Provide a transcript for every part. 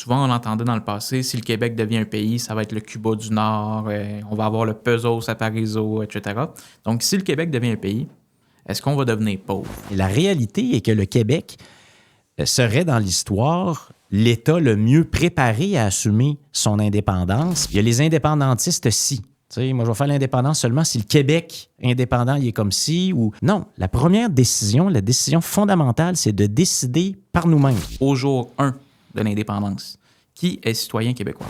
Souvent, on l'entendait dans le passé, si le Québec devient un pays, ça va être le Cuba du Nord, on va avoir le pesos à Pariso, etc. Donc, si le Québec devient un pays, est-ce qu'on va devenir pauvre? Et la réalité est que le Québec serait dans l'histoire l'État le mieux préparé à assumer son indépendance. Il y a les indépendantistes si. Tu sais, moi, je vais faire l'indépendance seulement si le Québec indépendant, il est comme ci ou... Non, la première décision, la décision fondamentale, c'est de décider par nous-mêmes. Au jour 1 de l'indépendance, qui est citoyen québécois?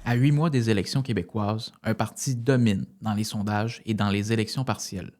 À 8 mois des élections québécoises, un parti domine dans les sondages et dans les élections partielles,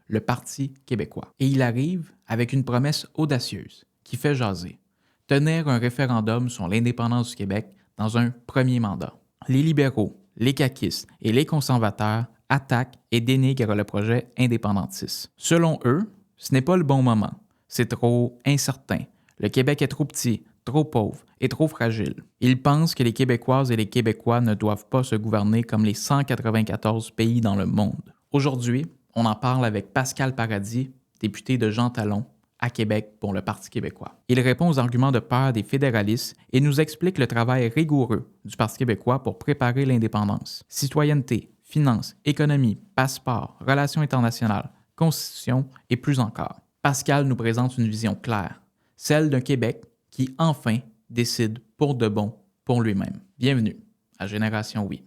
le Parti québécois. Et il arrive avec une promesse audacieuse qui fait jaser. Tenir un référendum sur l'indépendance du Québec dans un premier mandat. Les libéraux, les caquistes et les conservateurs attaquent et dénigrent le projet indépendantiste. Selon eux, ce n'est pas le bon moment. C'est trop incertain. Le Québec est trop petit, trop pauvre et trop fragile. Ils pensent que les Québécoises et les Québécois ne doivent pas se gouverner comme les 194 pays dans le monde. Aujourd'hui, on en parle avec Pascal Paradis, député de Jean Talon, à Québec pour le Parti québécois. Il répond aux arguments de peur des fédéralistes et nous explique le travail rigoureux du Parti québécois pour préparer l'indépendance. Citoyenneté, finances, économie, passeport, relations internationales, constitution et plus encore. Pascal nous présente une vision claire, celle d'un Québec qui enfin décide pour de bon pour lui-même. Bienvenue à Génération Oui.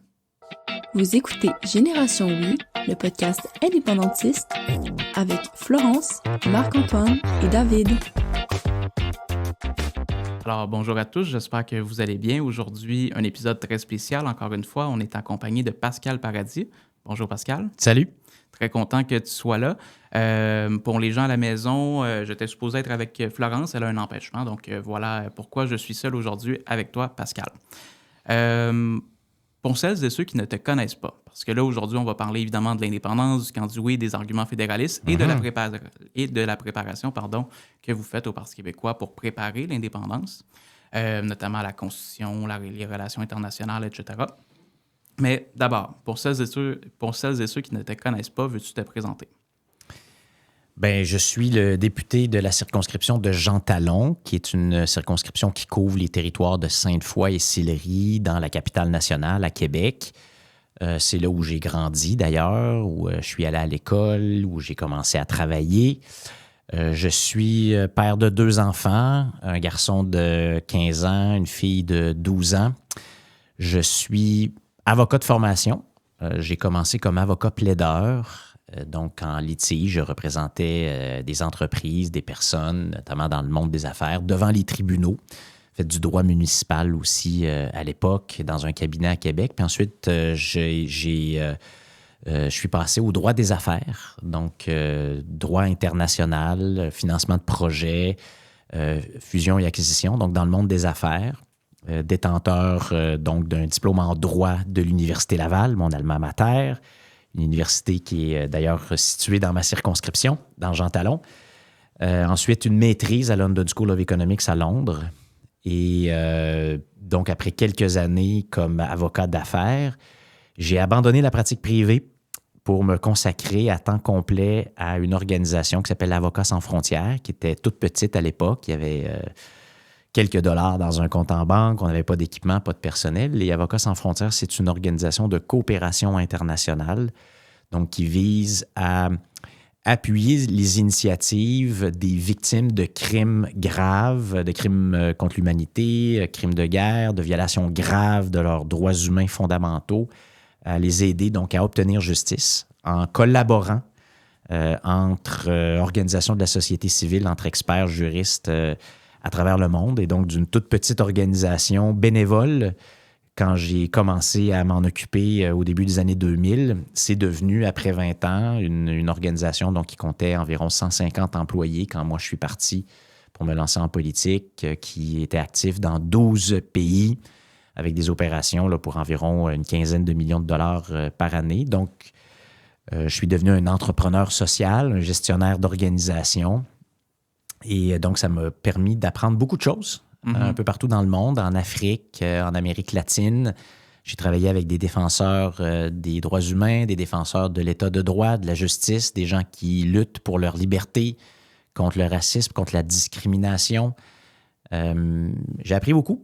Vous écoutez Génération Oui, le podcast indépendantiste avec Florence, Marc-Antoine et David. Alors, bonjour à tous, j'espère que vous allez bien. Aujourd'hui, un épisode très spécial. Encore une fois, on est accompagné de Pascal Paradis. Bonjour Pascal. Salut. Très content que tu sois là. Pour les gens à la maison, j'étais supposé être avec Florence, elle a un empêchement. Donc, voilà pourquoi je suis seul aujourd'hui avec toi, Pascal. Pour celles et ceux qui ne te connaissent pas, parce que là, aujourd'hui, on va parler évidemment de l'indépendance, du camp du oui, des arguments fédéralistes et de la préparation que vous faites au Parti québécois pour préparer l'indépendance, notamment la Constitution, les relations internationales, etc. Mais d'abord, pour celles et ceux qui ne te connaissent pas, veux-tu te présenter? Bien, je suis le député de la circonscription de Jean Talon, qui est une circonscription qui couvre les territoires de Sainte-Foy et Sillery dans la capitale nationale, à Québec. C'est là où j'ai grandi, d'ailleurs, où je suis allé à l'école, où j'ai commencé à travailler. Je suis père de 2 enfants, un garçon de 15 ans, une fille de 12 ans. Je suis avocat de formation. J'ai commencé comme avocat plaideur. Donc, en litige, je représentais des entreprises, des personnes, notamment dans le monde des affaires, devant les tribunaux. J'ai fait du droit municipal aussi à l'époque, dans un cabinet à Québec. Puis ensuite, je suis passé au droit des affaires, donc droit international, financement de projets, fusion et acquisition, donc dans le monde des affaires. Détenteur donc d'un diplôme en droit de l'Université Laval, mon alma mater, une université qui est d'ailleurs située dans ma circonscription, dans Jean Talon. Ensuite, une maîtrise à London School of Economics à Londres. Et donc, après quelques années comme avocat d'affaires, j'ai abandonné la pratique privée pour me consacrer à temps complet à une organisation qui s'appelle Avocats sans frontières, qui était toute petite à l'époque. Il y avait quelques dollars dans un compte en banque, on n'avait pas d'équipement, pas de personnel. Les Avocats sans frontières, c'est une organisation de coopération internationale, donc qui vise à appuyer les initiatives des victimes de crimes graves, de crimes contre l'humanité, crimes de guerre, de violations graves de leurs droits humains fondamentaux, à les aider donc à obtenir justice en collaborant entre organisations de la société civile, entre experts, juristes, à travers le monde, et donc d'une toute petite organisation bénévole. Quand j'ai commencé à m'en occuper au début des années 2000, c'est devenu, après 20 ans, une organisation donc, qui comptait environ 150 employés quand moi je suis parti pour me lancer en politique, qui était actif dans 12 pays avec des opérations là, pour environ une quinzaine de millions de dollars par année. Donc, je suis devenu un entrepreneur social, un gestionnaire d'organisation. Et donc, ça m'a permis d'apprendre beaucoup de choses, un peu partout dans le monde, en Afrique, en Amérique latine. J'ai travaillé avec des défenseurs des droits humains, des défenseurs de l'état de droit, de la justice, des gens qui luttent pour leur liberté, contre le racisme, contre la discrimination. J'ai appris beaucoup,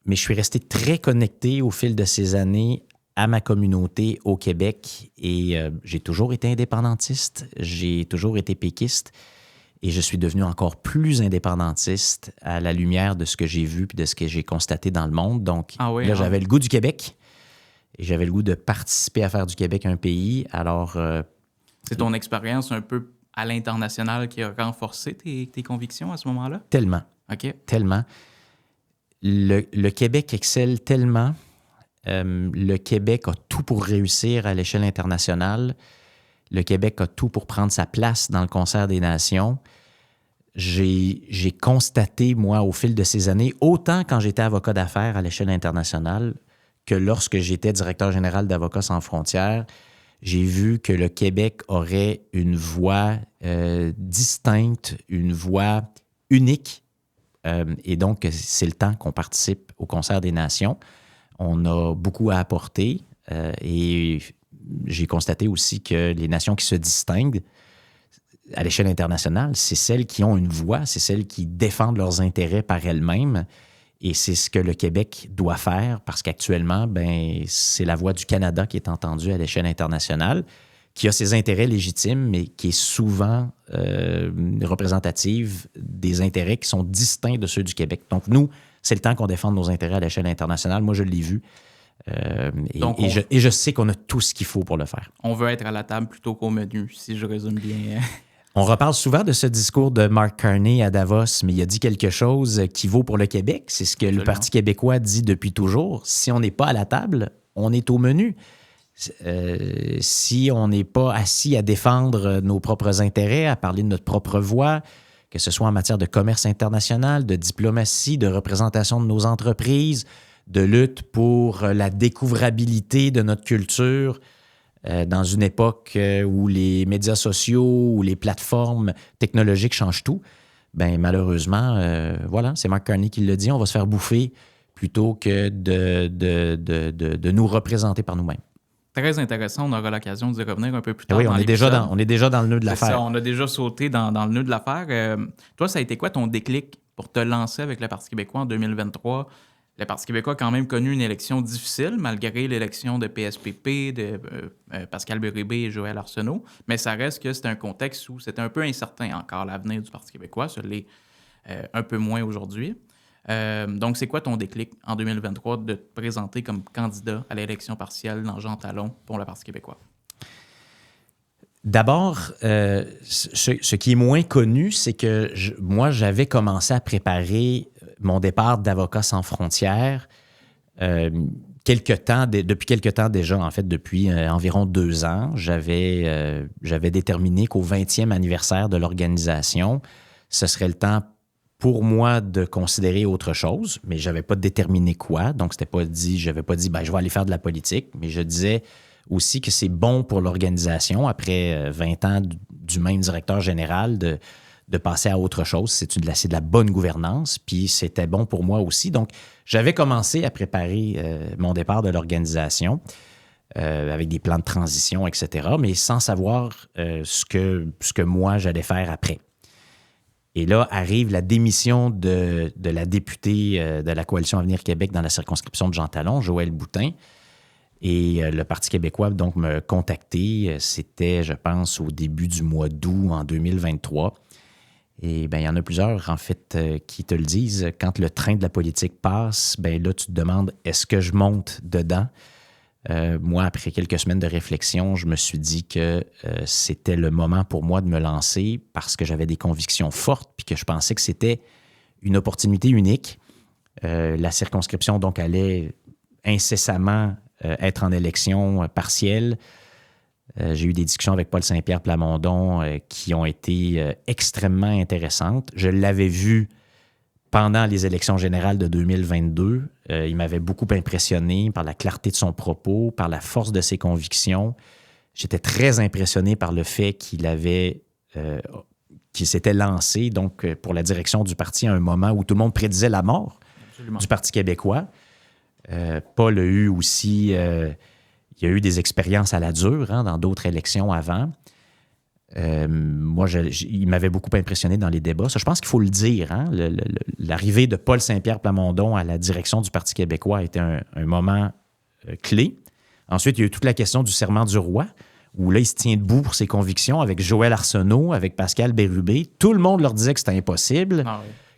mais je suis resté très connecté au fil de ces années à ma communauté au Québec et j'ai toujours été indépendantiste, j'ai toujours été péquiste et je suis devenu encore plus indépendantiste à la lumière de ce que j'ai vu puis de ce que j'ai constaté dans le monde. Donc j'avais le goût du Québec et j'avais le goût de participer à faire du Québec un pays. Alors... c'est ton expérience un peu à l'international qui a renforcé tes convictions à ce moment-là? Tellement. OK. Tellement. Le Québec excelle tellement. Le Québec a tout pour réussir à l'échelle internationale. Le Québec a tout pour prendre sa place dans le concert des nations. J'ai constaté, moi, au fil de ces années, autant quand j'étais avocat d'affaires à l'échelle internationale que lorsque j'étais directeur général d'Avocats sans frontières, j'ai vu que le Québec aurait une voix distincte, une voix unique. Et donc, c'est le temps qu'on participe au Concert des Nations. On a beaucoup à apporter et j'ai constaté aussi que les nations qui se distinguent à l'échelle internationale, c'est celles qui ont une voix, c'est celles qui défendent leurs intérêts par elles-mêmes. Et c'est ce que le Québec doit faire parce qu'actuellement, c'est la voix du Canada qui est entendue à l'échelle internationale, qui a ses intérêts légitimes, mais qui est souvent représentative des intérêts qui sont distincts de ceux du Québec. Donc, nous, c'est le temps qu'on défende nos intérêts à l'échelle internationale. Moi, je l'ai vu. Et je sais qu'on a tout ce qu'il faut pour le faire. On veut être à la table plutôt qu'au menu, si je résume bien. On reparle souvent de ce discours de Mark Carney à Davos, mais il a dit quelque chose qui vaut pour le Québec. C'est ce que le Parti québécois dit depuis toujours. Si on n'est pas à la table, on est au menu. Si on n'est pas assis à défendre nos propres intérêts, à parler de notre propre voix, que ce soit en matière de commerce international, de diplomatie, de représentation de nos entreprises, de lutte pour la découvrabilité de notre culture, dans une époque où les médias sociaux ou les plateformes technologiques changent tout, malheureusement, voilà, c'est Mark Carney qui l'a dit, on va se faire bouffer plutôt que de nous représenter par nous-mêmes. Très intéressant, on aura l'occasion d'y revenir un peu plus tard. Oui, on est déjà dans le nœud de l'affaire. Ça, on a déjà sauté dans le nœud de l'affaire. Toi, ça a été quoi ton déclic pour te lancer avec le Parti québécois en 2023? Le Parti québécois a quand même connu une élection difficile, malgré l'élection de PSPP, de Pascal Bérubé et Joël Arsenault, mais ça reste que c'était un contexte où c'était un peu incertain encore l'avenir du Parti québécois, ça l'est un peu moins aujourd'hui. Donc, c'est quoi ton déclic en 2023 de te présenter comme candidat à l'élection partielle dans Jean Talon pour le Parti québécois? D'abord, ce qui est moins connu, c'est que moi, j'avais commencé à préparer mon départ d'Avocats sans frontières depuis quelque temps déjà, en fait, depuis environ 2 ans. J'avais déterminé qu'au 20e anniversaire de l'organisation, ce serait le temps pour moi de considérer autre chose, mais je n'avais pas déterminé quoi. Donc, je n'avais pas dit je vais aller faire de la politique, mais je disais aussi que c'est bon pour l'organisation, après 20 ans du même directeur général, de passer à autre chose. C'est de la bonne gouvernance, puis c'était bon pour moi aussi. Donc, j'avais commencé à préparer mon départ de l'organisation avec des plans de transition, etc., mais sans savoir ce que moi, j'allais faire après. Et là, arrive la démission de la députée de la Coalition Avenir Québec dans la circonscription de Jean Talon, Joëlle Boutin. Et le Parti québécois donc me contacté. C'était, je pense, au début du mois d'août en 2023. Et il y en a plusieurs, en fait, qui te le disent. Quand le train de la politique passe, là, tu te demandes, est-ce que je monte dedans? Moi, après quelques semaines de réflexion, je me suis dit que c'était le moment pour moi de me lancer parce que j'avais des convictions fortes puis que je pensais que c'était une opportunité unique. La circonscription, donc, allait incessamment être en élection partielle. J'ai eu des discussions avec Paul Saint-Pierre Plamondon qui ont été extrêmement intéressantes. Je l'avais vu pendant les élections générales de 2022. Il m'avait beaucoup impressionné par la clarté de son propos, par la force de ses convictions. J'étais très impressionné par le fait qu'il s'était lancé donc, pour la direction du parti à un moment où tout le monde prédisait la mort du Parti québécois. Paul a eu aussi... il y a eu des expériences à la dure dans d'autres élections avant. Moi, il m'avait beaucoup impressionné dans les débats. Ça, je pense qu'il faut le dire. Hein? L'arrivée de Paul Saint-Pierre Plamondon à la direction du Parti québécois a été un moment clé. Ensuite, il y a eu toute la question du serment du roi, où là, il se tient debout pour ses convictions avec Joël Arsenault, avec Pascal Bérubé. Tout le monde leur disait que c'était impossible,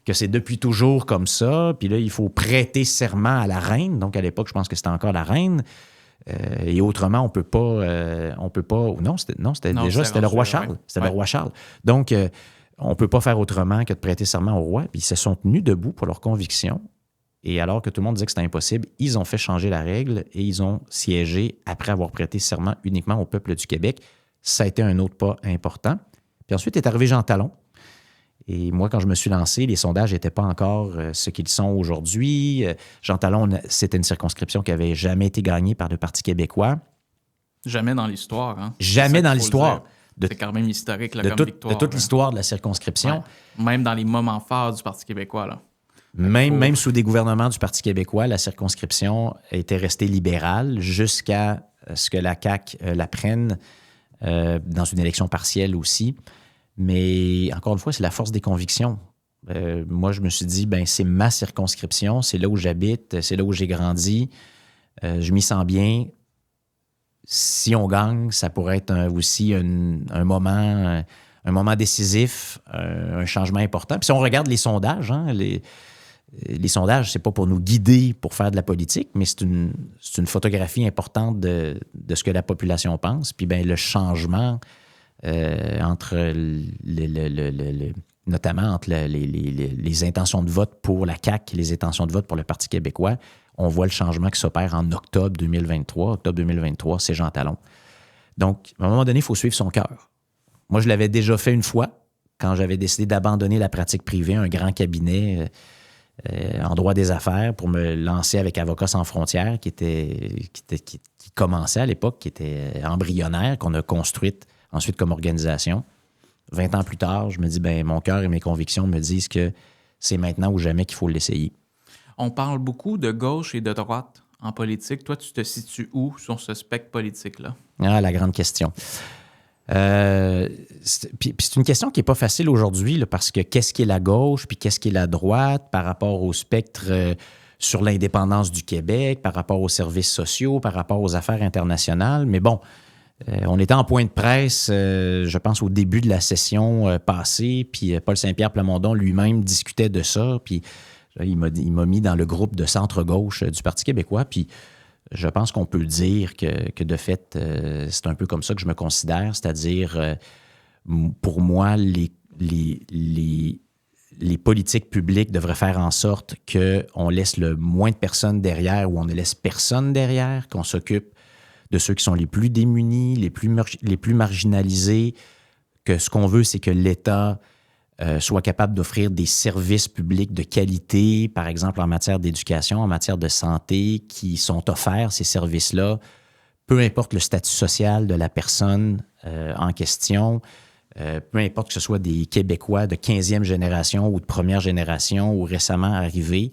que c'est depuis toujours comme ça. Puis là, il faut prêter serment à la reine. Donc, à l'époque, je pense que c'était encore la reine. Et autrement, on peut pas. C'était le roi Charles. Ouais. C'était le roi Charles. Donc, on ne peut pas faire autrement que de prêter serment au roi. Puis ils se sont tenus debout pour leurs convictions. Et alors que tout le monde disait que c'était impossible, ils ont fait changer la règle et ils ont siégé après avoir prêté serment uniquement au peuple du Québec. Ça a été un autre pas important. Puis ensuite est arrivé Jean Talon. Et moi, quand je me suis lancé, les sondages n'étaient pas encore ce qu'ils sont aujourd'hui. Jean Talon, c'était une circonscription qui n'avait jamais été gagnée par le Parti québécois. Jamais dans l'histoire. Hein? Jamais dans l'histoire. C'est quand même historique là, comme victoire. De toute l'histoire de la circonscription. Ouais. Même dans les moments forts du Parti québécois. Là. Même sous des gouvernements du Parti québécois, la circonscription était restée libérale jusqu'à ce que la CAQ la prenne dans une élection partielle aussi. Mais encore une fois, c'est la force des convictions. Moi, je me suis dit, c'est ma circonscription, c'est là où j'habite, c'est là où j'ai grandi. Je m'y sens bien. Si on gagne, ça pourrait être aussi un moment décisif, un changement important. Puis si on regarde les sondages, hein, les sondages, c'est pas pour nous guider pour faire de la politique, mais c'est une photographie importante de ce que la population pense. Puis le changement entre notamment entre les intentions de vote pour la CAQ et les intentions de vote pour le Parti québécois, on voit le changement qui s'opère en octobre 2023. Octobre 2023, c'est Jean Talon. Donc, à un moment donné, il faut suivre son cœur. Moi, je l'avais déjà fait une fois quand j'avais décidé d'abandonner la pratique privée, un grand cabinet en droit des affaires pour me lancer avec Avocats sans frontières qui commençait à l'époque, qui était embryonnaire, qu'on a construite ensuite comme organisation. 20 ans plus tard, je me dis, mon cœur et mes convictions me disent que c'est maintenant ou jamais qu'il faut l'essayer. On parle beaucoup de gauche et de droite en politique. Toi, tu te situes où sur ce spectre politique-là? Ah, la grande question. Puis c'est une question qui n'est pas facile aujourd'hui là, parce que qu'est-ce qui est la gauche puis qu'est-ce qui est la droite par rapport au spectre sur l'indépendance du Québec, par rapport aux services sociaux, par rapport aux affaires internationales. Mais bon, on était en point de presse, je pense, au début de la session passée, puis Paul Saint-Pierre Plamondon lui-même discutait de ça, puis il m'a mis dans le groupe de centre-gauche du Parti québécois, puis je pense qu'on peut dire que de fait, c'est un peu comme ça que je me considère, c'est-à-dire, pour moi, les politiques publiques devraient faire en sorte qu'on laisse le moins de personnes derrière ou on ne laisse personne derrière, qu'on s'occupe de ceux qui sont les plus démunis, les plus marginalisés, que ce qu'on veut, c'est que l'État soit capable d'offrir des services publics de qualité, par exemple en matière d'éducation, en matière de santé, qui sont offerts, ces services-là, peu importe le statut social de la personne en question, peu importe que ce soit des Québécois de 15e génération ou de première génération ou récemment arrivés.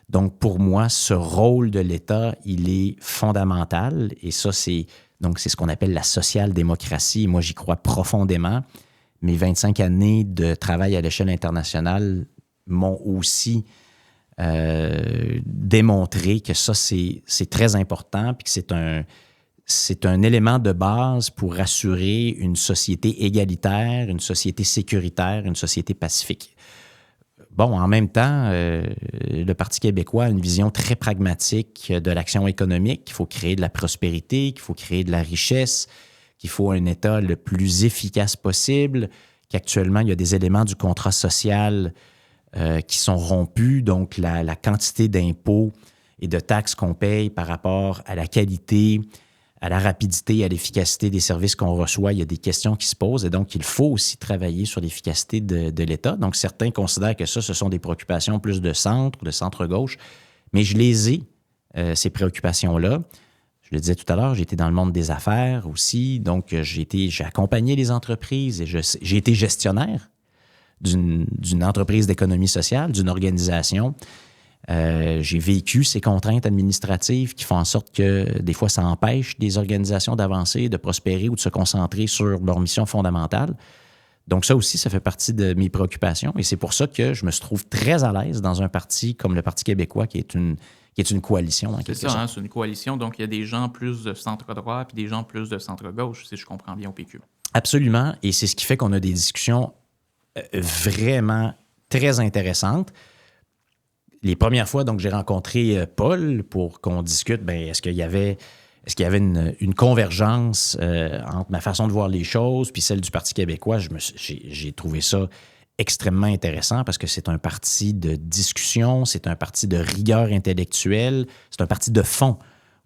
Donc, pour moi, ce rôle de l'État, il est fondamental et ça, c'est ce qu'on appelle la social-démocratie. Et moi, j'y crois profondément. Mes 25 années de travail à l'échelle internationale m'ont aussi démontré que ça, c'est très important puis que c'est un élément de base pour assurer une société égalitaire, une société sécuritaire, une société pacifique. Bon, en même temps, le Parti québécois a une vision très pragmatique de l'action économique, qu'il faut créer de la prospérité, qu'il faut créer de la richesse, qu'il faut un État le plus efficace possible, qu'actuellement, il y a des éléments du contrat social qui sont rompus, donc la quantité d'impôts et de taxes qu'on paye par rapport à la qualité, à la rapidité, à l'efficacité des services qu'on reçoit, il y a des questions qui se posent et donc il faut aussi travailler sur l'efficacité de l'État. Donc certains considèrent que ça, ce sont des préoccupations plus de centre-gauche, mais je les ai, ces préoccupations-là. Je le disais tout à l'heure, j'ai été dans le monde des affaires aussi, donc j'ai accompagné les entreprises et j'ai été gestionnaire d'une entreprise d'économie sociale, d'une organisation. J'ai vécu ces contraintes administratives qui font en sorte que des fois, ça empêche des organisations d'avancer, de prospérer ou de se concentrer sur leur mission fondamentale. Donc ça aussi, ça fait partie de mes préoccupations et c'est pour ça que je me trouve très à l'aise dans un parti comme le Parti québécois qui est une coalition en quelque sorte. C'est ça, hein, c'est une coalition, donc il y a des gens plus de centre-droit puis des gens plus de centre-gauche, si je comprends bien au PQ. Absolument, et c'est ce qui fait qu'on a des discussions vraiment très intéressantes. Les premières fois, donc, j'ai rencontré Paul pour qu'on discute, est-ce qu'il y avait une convergence entre ma façon de voir les choses puis celle du Parti québécois? J'ai trouvé ça extrêmement intéressant parce que c'est un parti de discussion, c'est un parti de rigueur intellectuelle, c'est un parti de fond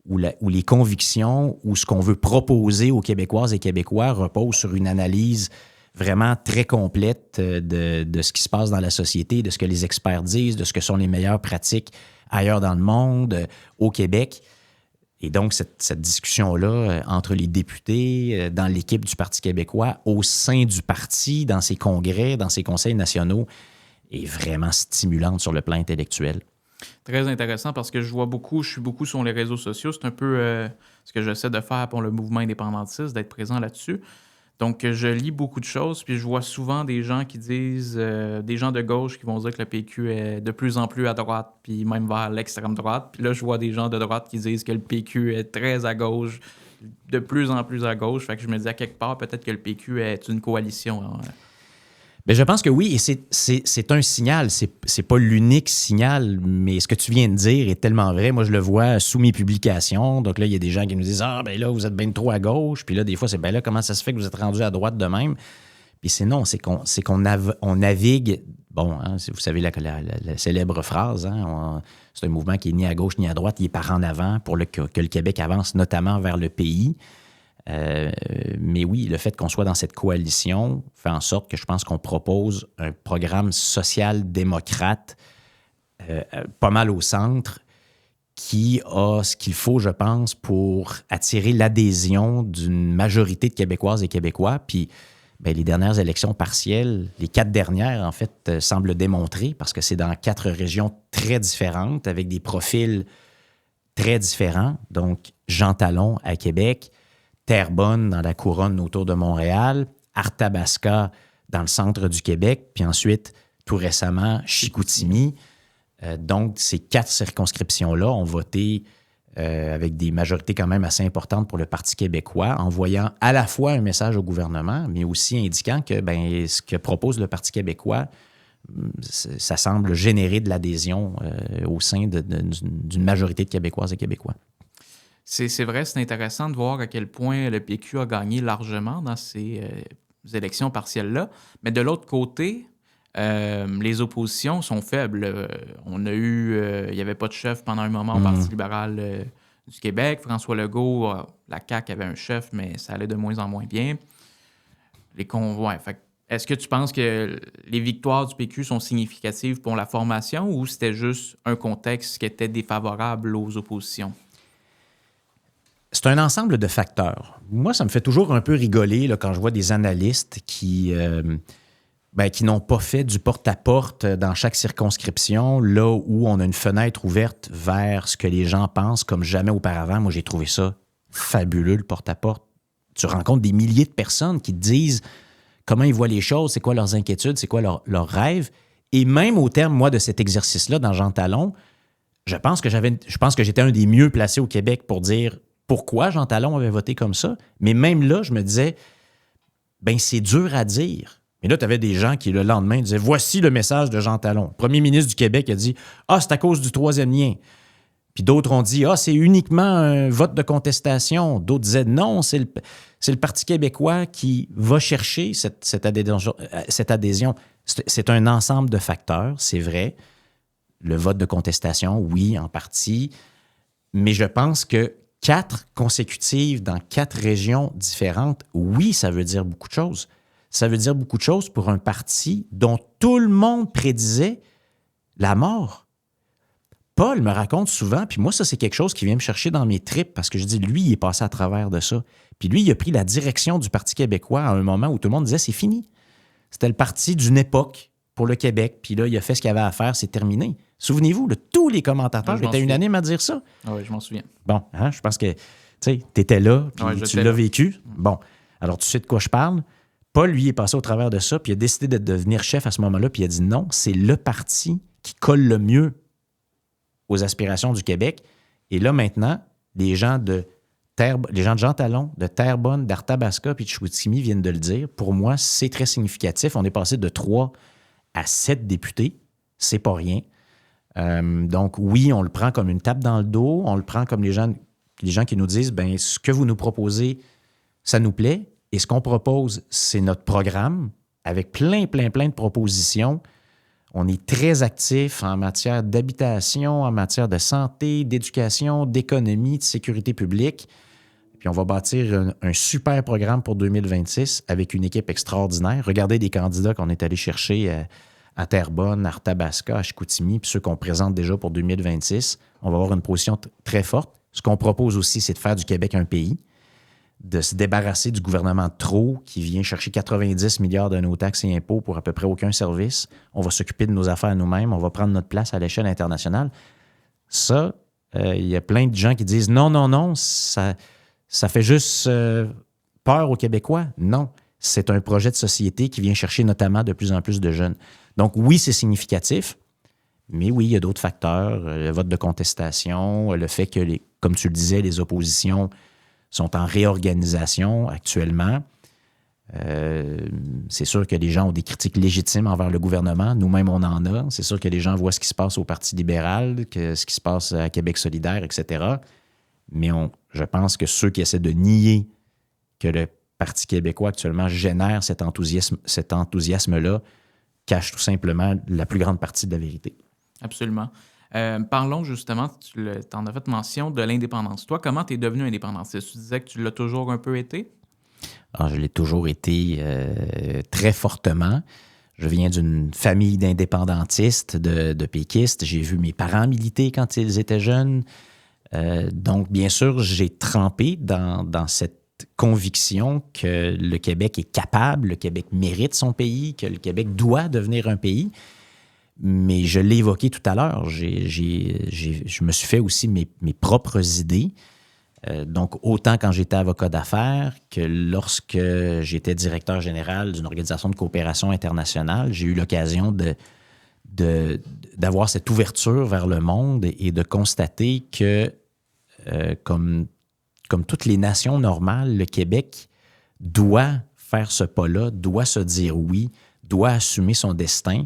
où les convictions, où ce qu'on veut proposer aux Québécoises et Québécois repose sur une analyse vraiment très complète de ce qui se passe dans la société, de ce que les experts disent, de ce que sont les meilleures pratiques ailleurs dans le monde, au Québec. Et donc, cette discussion-là entre les députés, dans l'équipe du Parti québécois, au sein du parti, dans ses congrès, dans ses conseils nationaux, est vraiment stimulante sur le plan intellectuel. Très intéressant parce que je suis beaucoup sur les réseaux sociaux. C'est un peu ce que j'essaie de faire pour le mouvement indépendantiste, d'être présent là-dessus. Donc, je lis beaucoup de choses, puis je vois souvent des gens qui disent, des gens de gauche qui vont dire que le PQ est de plus en plus à droite, puis même vers l'extrême droite. Puis là, je vois des gens de droite qui disent que le PQ est très à gauche, de plus en plus à gauche. Fait que je me dis, à quelque part, peut-être que le PQ est une coalition. Hein. Bien, je pense que oui, et c'est un signal. C'est pas l'unique signal, mais ce que tu viens de dire est tellement vrai. Moi, je le vois sous mes publications. Donc là, il y a des gens qui nous disent « Ah, ben là, vous êtes bien trop à gauche. » Puis là, des fois, c'est « Ben là, comment ça se fait que vous êtes rendu à droite de même? » Puis c'est non, c'est qu'on navigue... Bon, hein, vous savez la célèbre phrase, hein, c'est un mouvement qui est ni à gauche ni à droite, il est par en avant pour que le Québec avance notamment vers le pays. Mais oui, le fait qu'on soit dans cette coalition fait en sorte que je pense qu'on propose un programme social-démocrate pas mal au centre qui a ce qu'il faut, je pense, pour attirer l'adhésion d'une majorité de Québécoises et Québécois. Puis les dernières élections partielles, les 4 dernières, en fait, semblent démontrer, parce que c'est dans 4 régions très différentes, avec des profils très différents. Donc, Jean Talon à Québec, Terrebonne dans la couronne autour de Montréal, Arthabasca dans le centre du Québec, puis ensuite, tout récemment, Chicoutimi. Donc, ces 4 circonscriptions-là ont voté avec des majorités quand même assez importantes pour le Parti québécois, envoyant à la fois un message au gouvernement, mais aussi indiquant que ce que propose le Parti québécois, ça semble générer de l'adhésion au sein d'une majorité de Québécoises et Québécois. C'est vrai, c'est intéressant de voir à quel point le PQ a gagné largement dans ces élections partielles-là. Mais de l'autre côté, les oppositions sont faibles. On a eu... il n'y avait pas de chef pendant un moment au Parti libéral du Québec. François Legault, la CAQ avait un chef, mais ça allait de moins en moins bien. Les convois... Est-ce que tu penses que les victoires du PQ sont significatives pour la formation ou c'était juste un contexte qui était défavorable aux oppositions? C'est un ensemble de facteurs. Moi, ça me fait toujours un peu rigoler là, quand je vois des analystes qui n'ont pas fait du porte-à-porte dans chaque circonscription, là où on a une fenêtre ouverte vers ce que les gens pensent comme jamais auparavant. Moi, j'ai trouvé ça fabuleux, le porte-à-porte. Tu rencontres des milliers de personnes qui te disent comment ils voient les choses, c'est quoi leurs inquiétudes, c'est quoi leurs rêves. Et même au terme, moi, de cet exercice-là, dans Jean Talon, je pense que j'étais un des mieux placés au Québec pour dire pourquoi Jean Talon avait voté comme ça. Mais même là, je me disais, c'est dur à dire. Mais là, tu avais des gens qui, le lendemain, disaient « Voici le message de Jean Talon. » Le premier ministre du Québec a dit « Ah, c'est à cause du 3e lien. » Puis d'autres ont dit « Ah, c'est uniquement un vote de contestation. » D'autres disaient « Non, c'est le Parti québécois qui va chercher cette adhésion. » C'est un ensemble de facteurs, c'est vrai. Le vote de contestation, oui, en partie. Mais je pense que 4 consécutives dans 4 régions différentes, oui, ça veut dire beaucoup de choses. Ça veut dire beaucoup de choses pour un parti dont tout le monde prédisait la mort. Paul me raconte souvent, puis moi, ça, c'est quelque chose qui vient me chercher dans mes tripes, parce que je dis, lui, il est passé à travers de ça. Puis lui, il a pris la direction du Parti québécois à un moment où tout le monde disait, c'est fini. C'était le parti d'une époque pour le Québec, puis là, il a fait ce qu'il avait à faire, c'est terminé. Souvenez-vous, là, tous les commentateurs Ouais, je m'en étaient souviens. unanimes à dire ça. Ah oui, je m'en souviens. Bon, hein, je pense que tu étais là, puis Ouais, tu j'étais l'as là. vécu. Bon, alors tu sais de quoi je parle. Paul, lui, est passé au travers de ça, puis il a décidé de devenir chef à ce moment-là, puis il a dit non, c'est le parti qui colle le mieux aux aspirations du Québec. Et là, maintenant, les gens de Jean Talon, de Terrebonne, d'Arthabasca puis de Chicoutimi viennent de le dire. Pour moi, c'est très significatif. On est passé de 3 à 7 députés. C'est pas rien. Donc, oui, on le prend comme une tape dans le dos. On le prend comme les gens qui nous disent, bien, ce que vous nous proposez, ça nous plaît. Et ce qu'on propose, c'est notre programme avec plein de propositions. On est très actif en matière d'habitation, en matière de santé, d'éducation, d'économie, de sécurité publique. Puis on va bâtir un super programme pour 2026 avec une équipe extraordinaire. Regardez des candidats qu'on est allé chercher à Terrebonne, à Arthabasca, à Chicoutimi, puis ceux qu'on présente déjà pour 2026. On va avoir une position très forte. Ce qu'on propose aussi, c'est de faire du Québec un pays, de se débarrasser du gouvernement de trop qui vient chercher 90 milliards de nos taxes et impôts pour à peu près aucun service. On va s'occuper de nos affaires nous-mêmes. On va prendre notre place à l'échelle internationale. Ça, il y a plein de gens qui disent non, ça fait juste peur aux Québécois. Non, c'est un projet de société qui vient chercher notamment de plus en plus de jeunes. Donc oui, c'est significatif, mais oui, il y a d'autres facteurs. Le vote de contestation, le fait que, comme tu le disais, les oppositions sont en réorganisation actuellement. C'est sûr que les gens ont des critiques légitimes envers le gouvernement. Nous-mêmes, on en a. C'est sûr que les gens voient ce qui se passe au Parti libéral, ce qui se passe à Québec solidaire, etc. Mais je pense que ceux qui essaient de nier que le Parti québécois actuellement génère cet enthousiasme-là cachent tout simplement la plus grande partie de la vérité. Absolument. Parlons justement, tu en as fait mention, de l'indépendance. Toi, comment tu es devenu indépendantiste? Tu disais que tu l'as toujours un peu été? Alors, je l'ai toujours été très fortement. Je viens d'une famille d'indépendantistes, de péquistes. J'ai vu mes parents militer quand ils étaient jeunes. Donc, bien sûr, j'ai trempé dans cette conviction que le Québec est capable, le Québec mérite son pays, que le Québec doit devenir un pays. Mais je l'ai évoqué tout à l'heure, je me suis fait aussi mes propres idées. Donc, autant quand j'étais avocat d'affaires que lorsque j'étais directeur général d'une organisation de coopération internationale, j'ai eu l'occasion d'avoir cette ouverture vers le monde et de constater que, comme toutes les nations normales, le Québec doit faire ce pas-là, doit se dire oui, doit assumer son destin,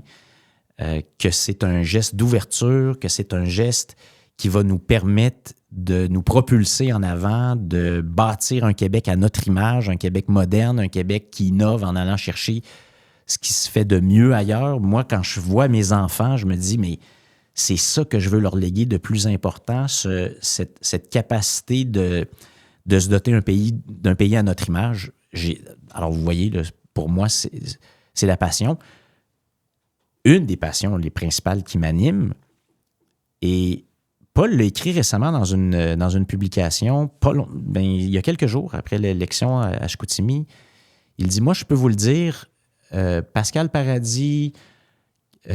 que c'est un geste d'ouverture, que c'est un geste qui va nous permettre de nous propulser en avant, de bâtir un Québec à notre image, un Québec moderne, un Québec qui innove en allant chercher ce qui se fait de mieux ailleurs. Moi, quand je vois mes enfants, je me dis, mais c'est ça que je veux leur léguer de plus important, cette capacité de se doter d'un pays à notre image. Alors, vous voyez, là, pour moi, c'est la passion. Une des passions les principales qui m'anime. Et Paul l'a écrit récemment dans une publication. Paul, il y a quelques jours, après l'élection à Chicoutimi, il dit, moi, je peux vous le dire, Pascal Paradis,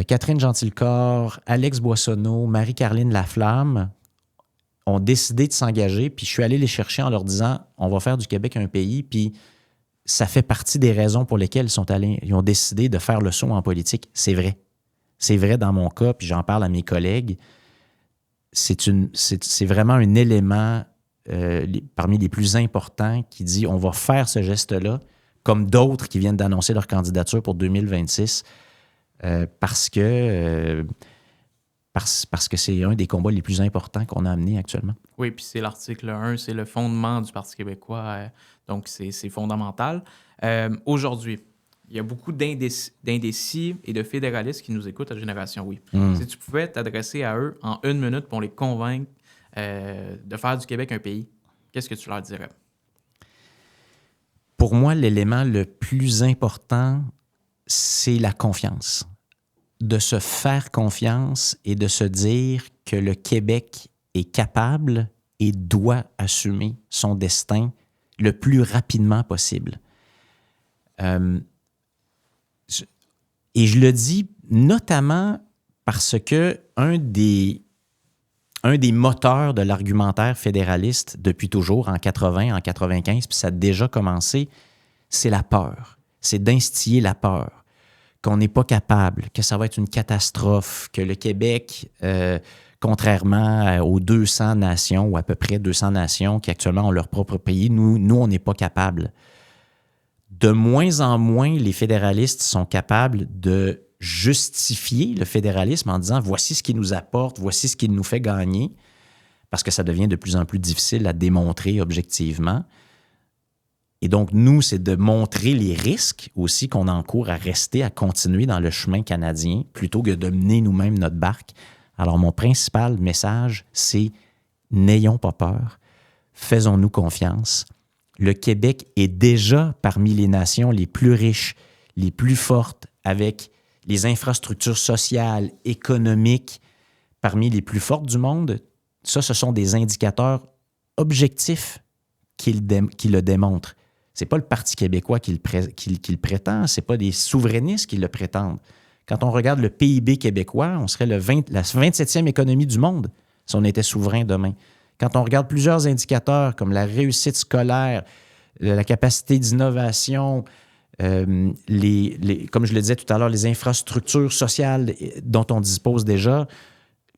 Catherine Gentilcorps, Alex Boissonneau, Marie-Carline Laflamme ont décidé de s'engager, puis je suis allé les chercher en leur disant, on va faire du Québec un pays, puis ça fait partie des raisons pour lesquelles ils ont décidé de faire le saut en politique. C'est vrai. C'est vrai dans mon cas, puis j'en parle à mes collègues. C'est vraiment un élément parmi les plus importants qui dit on va faire ce geste-là, comme d'autres qui viennent d'annoncer leur candidature pour 2026, parce que c'est un des combats les plus importants qu'on a amenés actuellement. Oui, puis c'est l'article 1, c'est le fondement du Parti québécois, donc c'est fondamental. Aujourd'hui, il y a beaucoup d'indécis et de fédéralistes qui nous écoutent à Génération Oui. Si tu pouvais t'adresser à eux en 1 minute pour les convaincre de faire du Québec un pays, qu'est-ce que tu leur dirais? Pour moi, l'élément le plus important, c'est la confiance. De se faire confiance et de se dire que le Québec est capable et doit assumer son destin le plus rapidement possible. Et je le dis notamment parce que un des moteurs de l'argumentaire fédéraliste depuis toujours, en 80, en 95, puis ça a déjà commencé, c'est la peur. C'est d'instiller la peur, qu'on n'est pas capable, que ça va être une catastrophe, que le Québec, contrairement aux 200 nations, ou à peu près 200 nations qui actuellement ont leur propre pays, nous on n'est pas capable. De moins en moins, les fédéralistes sont capables de justifier le fédéralisme en disant « voici ce qui nous apporte, voici ce qui nous fait gagner », parce que ça devient de plus en plus difficile à démontrer objectivement. Et donc, nous, c'est de montrer les risques aussi qu'on encourt à rester, à continuer dans le chemin canadien, plutôt que de mener nous-mêmes notre barque. Alors, mon principal message, c'est « n'ayons pas peur, faisons-nous confiance ». Le Québec est déjà parmi les nations les plus riches, les plus fortes, avec les infrastructures sociales, économiques, parmi les plus fortes du monde. Ça, ce sont des indicateurs objectifs qui le démontrent. Ce n'est pas le Parti québécois qui le prétend, ce n'est pas des souverainistes qui le prétendent. Quand on regarde le PIB québécois, on serait la 27e économie du monde si on était souverain demain. Quand on regarde plusieurs indicateurs comme la réussite scolaire, la capacité d'innovation, comme je le disais tout à l'heure, les infrastructures sociales dont on dispose déjà,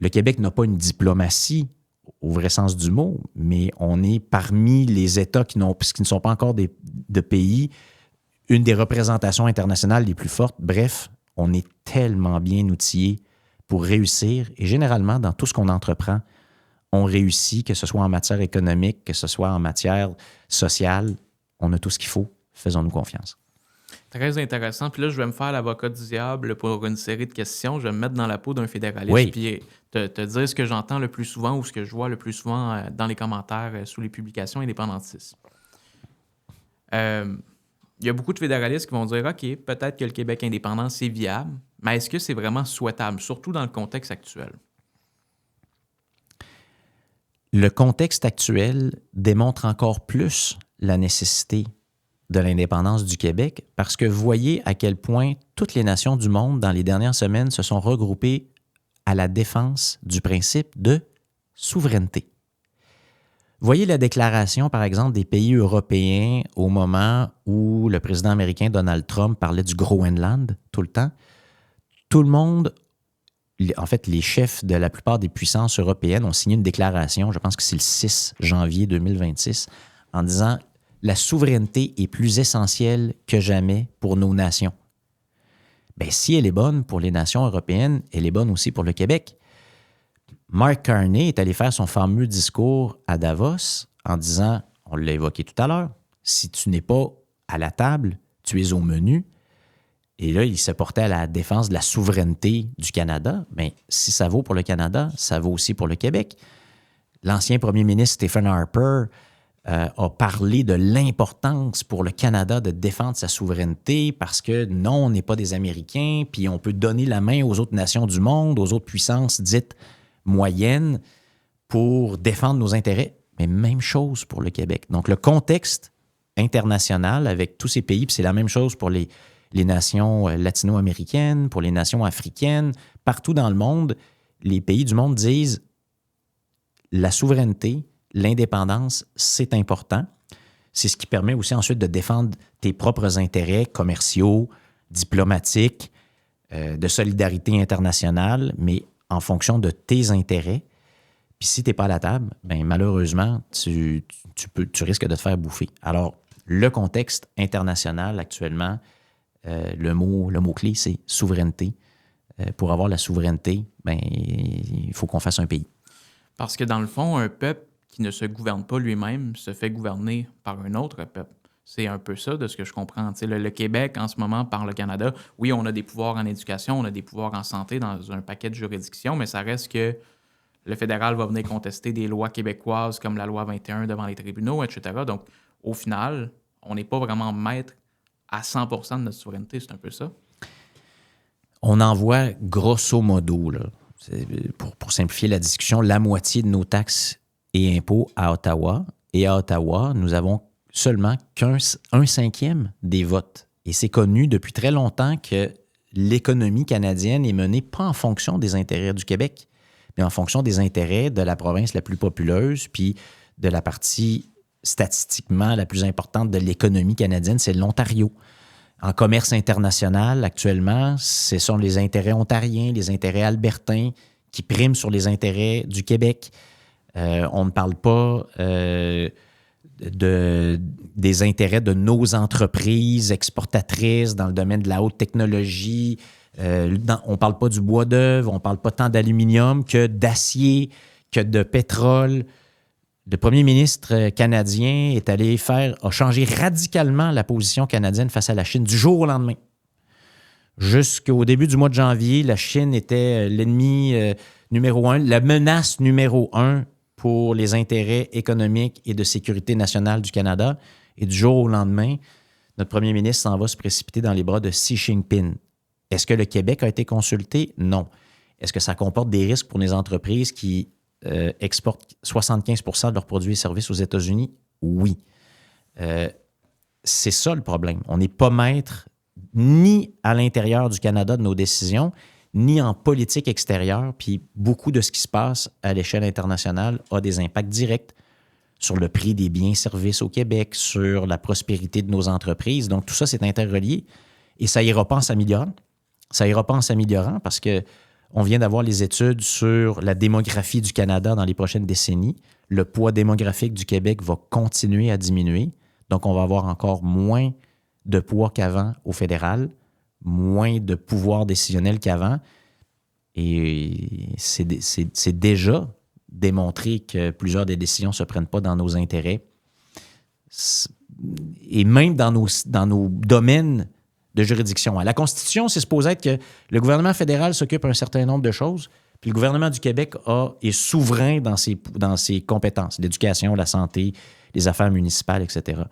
le Québec n'a pas une diplomatie au vrai sens du mot, mais on est parmi les États qui ne sont pas encore de pays, une des représentations internationales les plus fortes. Bref, on est tellement bien outillés pour réussir et généralement, dans tout ce qu'on entreprend, on réussit, que ce soit en matière économique, que ce soit en matière sociale. On a tout ce qu'il faut. Faisons-nous confiance. Très intéressant. Puis là, je vais me faire l'avocat du diable pour une série de questions. Je vais me mettre dans la peau d'un fédéraliste oui. Puis te dire ce que j'entends le plus souvent ou ce que je vois le plus souvent dans les commentaires sous les publications indépendantistes. Il y a beaucoup de fédéralistes qui vont dire « OK, peut-être que le Québec indépendant, c'est viable, mais est-ce que c'est vraiment souhaitable, surtout dans le contexte actuel? » Le contexte actuel démontre encore plus la nécessité de l'indépendance du Québec parce que vous voyez à quel point toutes les nations du monde, dans les dernières semaines, se sont regroupées à la défense du principe de souveraineté. Voyez la déclaration, par exemple, des pays européens au moment où le président américain Donald Trump parlait du Groenland tout le temps. Tout le monde, en fait, les chefs de la plupart des puissances européennes ont signé une déclaration, je pense que c'est le 6 janvier 2026, en disant « La souveraineté est plus essentielle que jamais pour nos nations. » Bien, si elle est bonne pour les nations européennes, elle est bonne aussi pour le Québec. Mark Carney est allé faire son fameux discours à Davos en disant, on l'a évoqué tout à l'heure, si tu n'es pas à la table, tu es au menu. Et là, il se portait à la défense de la souveraineté du Canada. Bien, si ça vaut pour le Canada, ça vaut aussi pour le Québec. L'ancien premier ministre Stephen Harper a parlé de l'importance pour le Canada de défendre sa souveraineté parce que non, on n'est pas des Américains, puis on peut donner la main aux autres nations du monde, aux autres puissances dites moyennes pour défendre nos intérêts. Mais même chose pour le Québec. Donc, le contexte international avec tous ces pays, puis c'est la même chose pour les nations latino-américaines, pour les nations africaines, partout dans le monde, les pays du monde disent la souveraineté, l'indépendance, c'est important. C'est ce qui permet aussi ensuite de défendre tes propres intérêts commerciaux, diplomatiques, de solidarité internationale, mais en fonction de tes intérêts. Puis si tu n'es pas à la table, bien, malheureusement, tu risques de te faire bouffer. Alors, le contexte international actuellement, le mot-clé, c'est souveraineté. Pour avoir la souveraineté, bien, il faut qu'on fasse un pays. Parce que dans le fond, un peuple qui ne se gouverne pas lui-même se fait gouverner par un autre peuple. C'est un peu ça de ce que je comprends. Le Québec, en ce moment, par le Canada, oui, on a des pouvoirs en éducation, on a des pouvoirs en santé dans un paquet de juridictions, mais ça reste que le fédéral va venir contester des lois québécoises comme la loi 21 devant les tribunaux, etc. Donc, au final, on n'est pas vraiment maître à 100% de notre souveraineté, c'est un peu ça? On envoie grosso modo, là, pour simplifier la discussion, la moitié de nos taxes et impôts à Ottawa. Et à Ottawa, nous avons seulement un cinquième des votes. Et c'est connu depuis très longtemps que l'économie canadienne est menée pas en fonction des intérêts du Québec, mais en fonction des intérêts de la province la plus populeuse, puis de la partie statistiquement la plus importante de l'économie canadienne, c'est l'Ontario. En commerce international, actuellement, ce sont les intérêts ontariens, les intérêts albertains qui priment sur les intérêts du Québec. On ne parle pas des intérêts de nos entreprises exportatrices dans le domaine de la haute technologie. On ne parle pas du bois d'œuvre, on ne parle pas tant d'aluminium que d'acier, que de pétrole. Le premier ministre canadien a changé radicalement la position canadienne face à la Chine du jour au lendemain. Jusqu'au début du mois de janvier, la Chine était l'ennemi numéro 1, la menace numéro 1 pour les intérêts économiques et de sécurité nationale du Canada. Et du jour au lendemain, notre premier ministre s'en va se précipiter dans les bras de Xi Jinping. Est-ce que le Québec a été consulté? Non. Est-ce que ça comporte des risques pour les entreprises qui exportent 75% de leurs produits et services aux États-Unis? Oui. C'est ça le problème. On n'est pas maître ni à l'intérieur du Canada de nos décisions, ni en politique extérieure, puis beaucoup de ce qui se passe à l'échelle internationale a des impacts directs sur le prix des biens et services au Québec, sur la prospérité de nos entreprises. Donc, tout ça, c'est interrelié et ça ira pas en s'améliorant. Ça ira pas en s'améliorant parce qu'on vient d'avoir les études sur la démographie du Canada dans les prochaines décennies. Le poids démographique du Québec va continuer à diminuer. Donc, on va avoir encore moins de poids qu'avant au fédéral, moins de pouvoir décisionnel qu'avant. Et c'est déjà démontré que plusieurs des décisions ne se prennent pas dans nos intérêts. Et même dans nos domaines de juridiction. À la Constitution, c'est supposé être que le gouvernement fédéral s'occupe d'un certain nombre de choses, puis le gouvernement du Québec est souverain dans ses compétences, l'éducation, la santé, les affaires municipales, etc.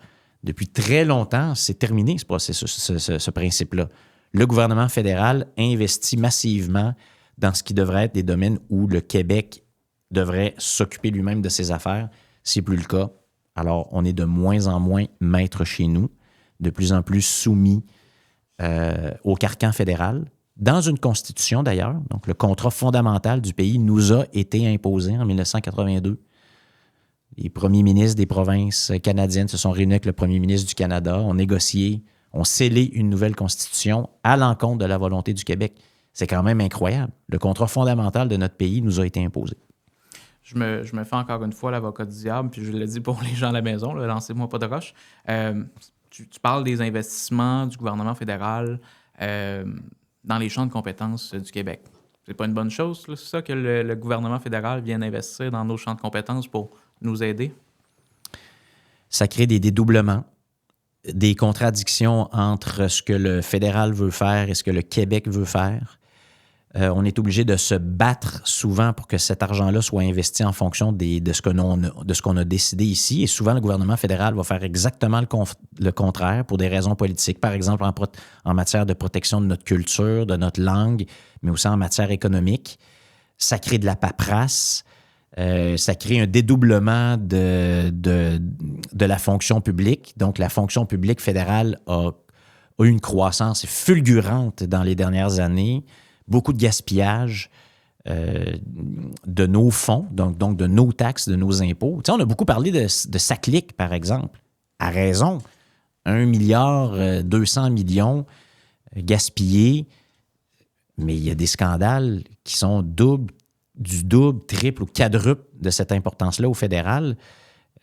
Depuis très longtemps, c'est terminé ce processus, ce principe-là. Le gouvernement fédéral investit massivement dans ce qui devrait être des domaines où le Québec devrait s'occuper lui-même de ses affaires. C'est plus le cas. Alors, on est de moins en moins maître chez nous, de plus en plus soumis au carcan fédéral, dans une constitution d'ailleurs. Donc, le contrat fondamental du pays nous a été imposé en 1982. Les premiers ministres des provinces canadiennes se sont réunis avec le premier ministre du Canada, ont négocié, ont scellé une nouvelle constitution à l'encontre de la volonté du Québec. C'est quand même incroyable. Le contrat fondamental de notre pays nous a été imposé. Je me fais encore une fois l'avocat du diable, puis je le dis pour les gens à la maison, là, lancez-moi pas de roche. Tu parles des investissements du gouvernement fédéral dans les champs de compétences du Québec. C'est pas une bonne chose, là, c'est ça, que le gouvernement fédéral vienne investir dans nos champs de compétences pour nous aider? Ça crée des dédoublements, des contradictions entre ce que le fédéral veut faire et ce que le Québec veut faire. On est obligé de se battre souvent pour que cet argent-là soit investi en fonction de ce qu'on a décidé ici. Et souvent, le gouvernement fédéral va faire exactement le contraire pour des raisons politiques. Par exemple, en matière de protection de notre culture, de notre langue, mais aussi en matière économique. Ça crée de la paperasse. Ça crée un dédoublement de la fonction publique. Donc, la fonction publique fédérale a eu une croissance fulgurante dans les dernières années. Beaucoup de gaspillage de nos fonds, donc de nos taxes, de nos impôts. Tu sais, on a beaucoup parlé de SACLIC, par exemple. À raison, 1,2 milliard gaspillés, mais il y a des scandales qui sont du double, triple ou quadruple de cette importance-là au fédéral.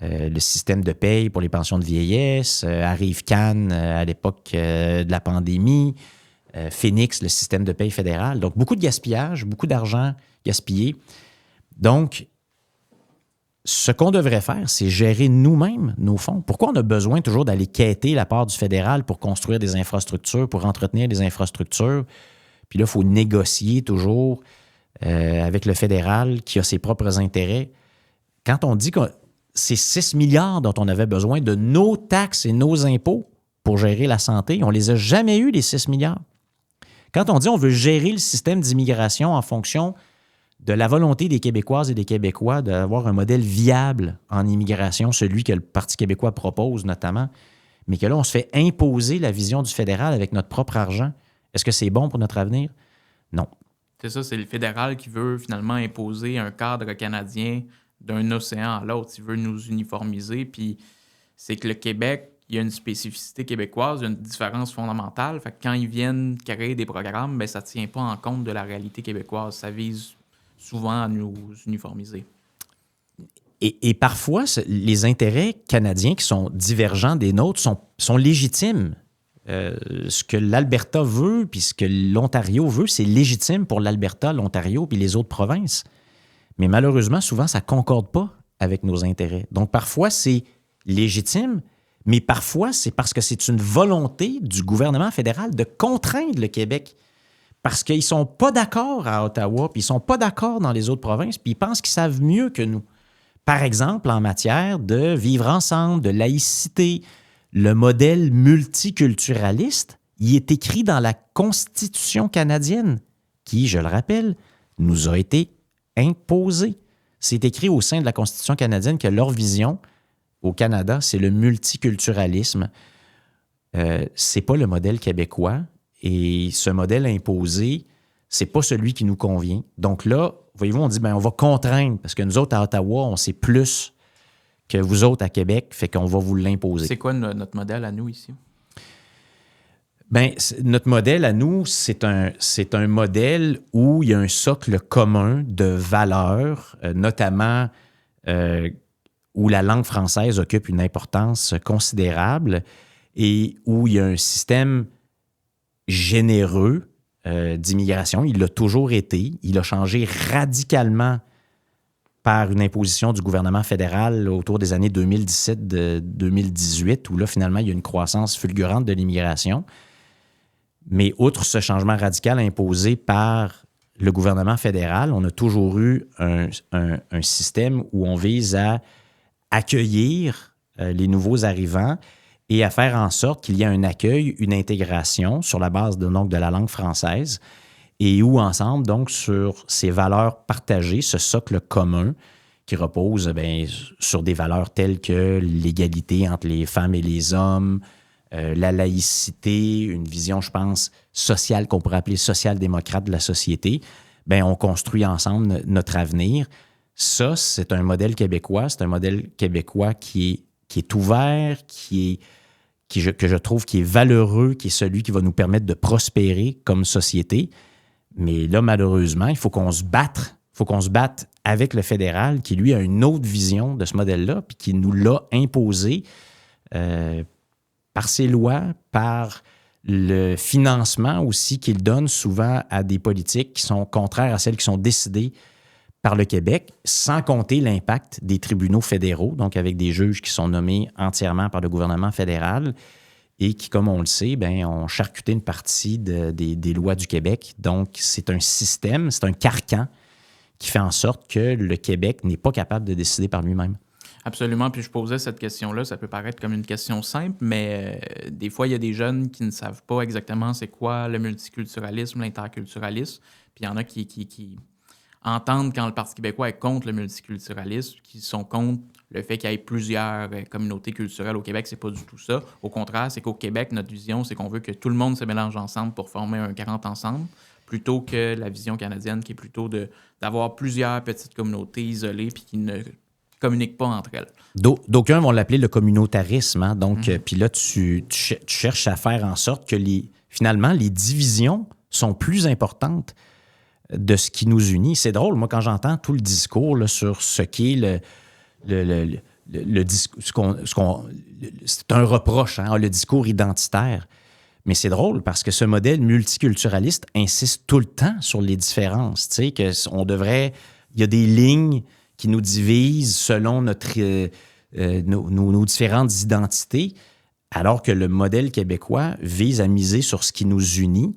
Le système de paye pour les pensions de vieillesse, Arrive-Can à l'époque de la pandémie, Phoenix, le système de paye fédéral. Donc, beaucoup de gaspillage, beaucoup d'argent gaspillé. Donc, ce qu'on devrait faire, c'est gérer nous-mêmes nos fonds. Pourquoi on a besoin toujours d'aller quêter la part du fédéral pour construire des infrastructures, pour entretenir des infrastructures? Puis là, il faut négocier toujours avec le fédéral qui a ses propres intérêts. Quand on dit que c'est 6 milliards dont on avait besoin de nos taxes et nos impôts pour gérer la santé, on ne les a jamais eus, les 6 milliards. Quand on dit qu'on veut gérer le système d'immigration en fonction de la volonté des Québécoises et des Québécois d'avoir un modèle viable en immigration, celui que le Parti québécois propose notamment, mais que là, on se fait imposer la vision du fédéral avec notre propre argent, Est-ce que c'est bon pour notre avenir? Non. C'est ça, c'est le fédéral qui veut finalement imposer un cadre canadien d'un océan à l'autre. Il veut nous uniformiser, puis c'est que le Québec, il y a une spécificité québécoise, il y a une différence fondamentale. Fait que quand ils viennent créer des programmes, ça ne tient pas en compte de la réalité québécoise. Ça vise souvent à nous uniformiser. Et parfois, les intérêts canadiens qui sont divergents des nôtres sont légitimes. Ce que l'Alberta veut, puis ce que l'Ontario veut, c'est légitime pour l'Alberta, l'Ontario, puis les autres provinces. Mais malheureusement, souvent, ça ne concorde pas avec nos intérêts. Donc, parfois, c'est légitime, mais parfois, c'est parce que c'est une volonté du gouvernement fédéral de contraindre le Québec. Parce qu'ils ne sont pas d'accord à Ottawa, puis ils ne sont pas d'accord dans les autres provinces, puis ils pensent qu'ils savent mieux que nous. Par exemple, en matière de vivre ensemble, de laïcité, le modèle multiculturaliste, il est écrit dans la Constitution canadienne, qui, je le rappelle, nous a été imposée. C'est écrit au sein de la Constitution canadienne que leur vision au Canada, c'est le multiculturalisme. C'est pas le modèle québécois. Et ce modèle imposé, c'est pas celui qui nous convient. Donc là, voyez-vous, on dit, on va contraindre, parce que nous autres, à Ottawa, on sait plus que vous autres à Québec, fait qu'on va vous l'imposer. C'est quoi notre modèle à nous ici? Notre modèle à nous, c'est un modèle où il y a un socle commun de valeurs, notamment où la langue française occupe une importance considérable et où il y a un système généreux d'immigration. Il l'a toujours été. Il a changé radicalement par une imposition du gouvernement fédéral autour des années 2017-2018, où là, finalement, il y a une croissance fulgurante de l'immigration. Mais outre ce changement radical imposé par le gouvernement fédéral, on a toujours eu un système où on vise à accueillir les nouveaux arrivants et à faire en sorte qu'il y ait un accueil, une intégration sur la base de la langue française et où ensemble, donc, sur ces valeurs partagées, ce socle commun qui repose sur des valeurs telles que l'égalité entre les femmes et les hommes, la laïcité, une vision, je pense, sociale qu'on pourrait appeler social-démocrate de la société, on construit ensemble notre avenir. Ça, c'est un modèle québécois. C'est un modèle québécois qui est ouvert, que je trouve qui est valeureux, qui est celui qui va nous permettre de prospérer comme société. Mais là, malheureusement, il faut qu'on se batte. Il faut qu'on se batte avec le fédéral qui, lui, a une autre vision de ce modèle-là puis qui nous l'a imposé par ses lois, par le financement aussi qu'il donne souvent à des politiques qui sont contraires à celles qui sont décidées par le Québec, sans compter l'impact des tribunaux fédéraux, donc avec des juges qui sont nommés entièrement par le gouvernement fédéral et qui, comme on le sait, ont charcuté une partie des lois du Québec. Donc, c'est un système, c'est un carcan qui fait en sorte que le Québec n'est pas capable de décider par lui-même. Absolument. Puis je posais cette question-là, ça peut paraître comme une question simple, mais des fois, il y a des jeunes qui ne savent pas exactement c'est quoi le multiculturalisme, l'interculturalisme. Puis il y en a qui entendent quand le Parti québécois est contre le multiculturalisme, qui sont contre le fait qu'il y ait plusieurs communautés culturelles au Québec. C'est pas du tout ça. Au contraire, c'est qu'au Québec, notre vision, c'est qu'on veut que tout le monde se mélange ensemble pour former un grand ensemble, plutôt que la vision canadienne qui est plutôt d'avoir plusieurs petites communautés isolées puis qui ne communiquent pas entre elles. D'aucuns vont l'appeler le communautarisme. Hein? Donc, puis là, tu cherches à faire en sorte que finalement, les divisions sont plus importantes de ce qui nous unit. C'est drôle, moi, quand j'entends tout le discours là, sur ce qu'est le discours, c'est un reproche, hein, le discours identitaire. Mais c'est drôle parce que ce modèle multiculturaliste insiste tout le temps sur les différences. Tu sais, il y a des lignes qui nous divisent selon nos différentes identités, alors que le modèle québécois vise à miser sur ce qui nous unit.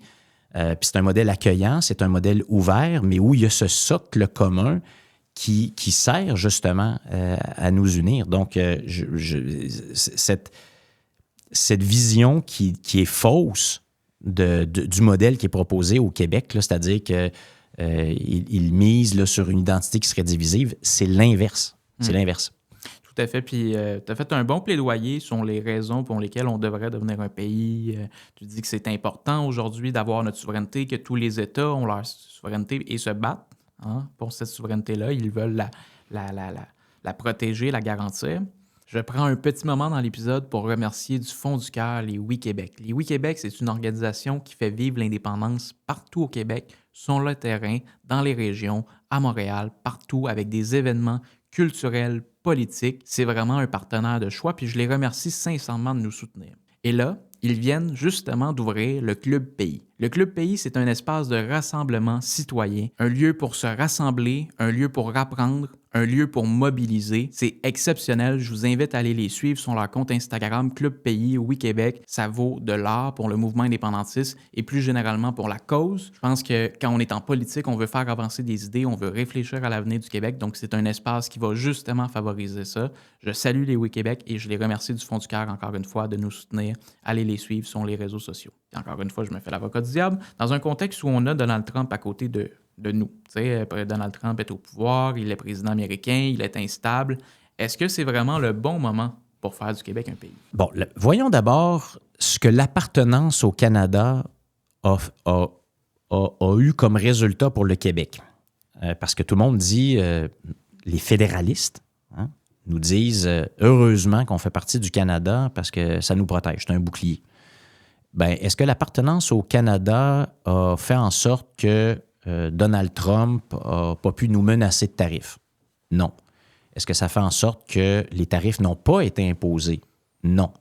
Puis c'est un modèle accueillant, c'est un modèle ouvert, mais où il y a ce socle commun qui sert justement à nous unir. Donc, cette vision qui est fausse du modèle qui est proposé au Québec, là, c'est-à-dire qu'il mise là, sur une identité qui serait divisive, c'est l'inverse. C'est l'inverse. Tout tout à fait. Puis tu as fait un bon plaidoyer sur les raisons pour lesquelles on devrait devenir un pays. Tu dis que c'est important aujourd'hui d'avoir notre souveraineté, que tous les États ont leur souveraineté et se battent pour cette souveraineté-là. Ils veulent la protéger, la garantir. Je prends un petit moment dans l'épisode pour remercier du fond du cœur les Oui Québec. Les Oui Québec, c'est une organisation qui fait vivre l'indépendance partout au Québec, sur le terrain, dans les régions, à Montréal, partout, avec des événements culturels, politiques. C'est vraiment un partenaire de choix, puis je les remercie sincèrement de nous soutenir. Et là, ils viennent justement d'ouvrir le Club Pays. Le Club Pays, c'est un espace de rassemblement citoyen, un lieu pour se rassembler, un lieu pour apprendre, un lieu pour mobiliser. C'est exceptionnel. Je vous invite à aller les suivre sur leur compte Instagram Club Pays, Oui Québec. Ça vaut de l'or pour le mouvement indépendantiste et plus généralement pour la cause. Je pense que quand on est en politique, on veut faire avancer des idées, on veut réfléchir à l'avenir du Québec. Donc, c'est un espace qui va justement favoriser ça. Je salue les Oui Québec et je les remercie du fond du cœur encore une fois de nous soutenir. Allez les suivre sur les réseaux sociaux. Et encore une fois, je me fais l'avocat du diable. Dans un contexte où on a Donald Trump à côté de nous. Tu sais, Donald Trump est au pouvoir, il est président américain, il est instable. Est-ce que c'est vraiment le bon moment pour faire du Québec un pays? Bon, voyons d'abord ce que l'appartenance au Canada a eu comme résultat pour le Québec. Parce que tout le monde dit, les fédéralistes nous disent heureusement qu'on fait partie du Canada parce que ça nous protège, c'est un bouclier. Ben, est-ce que l'appartenance au Canada a fait en sorte que Donald Trump n'a pas pu nous menacer de tarifs? Non. Est-ce que ça fait en sorte que les tarifs n'ont pas été imposés? Non.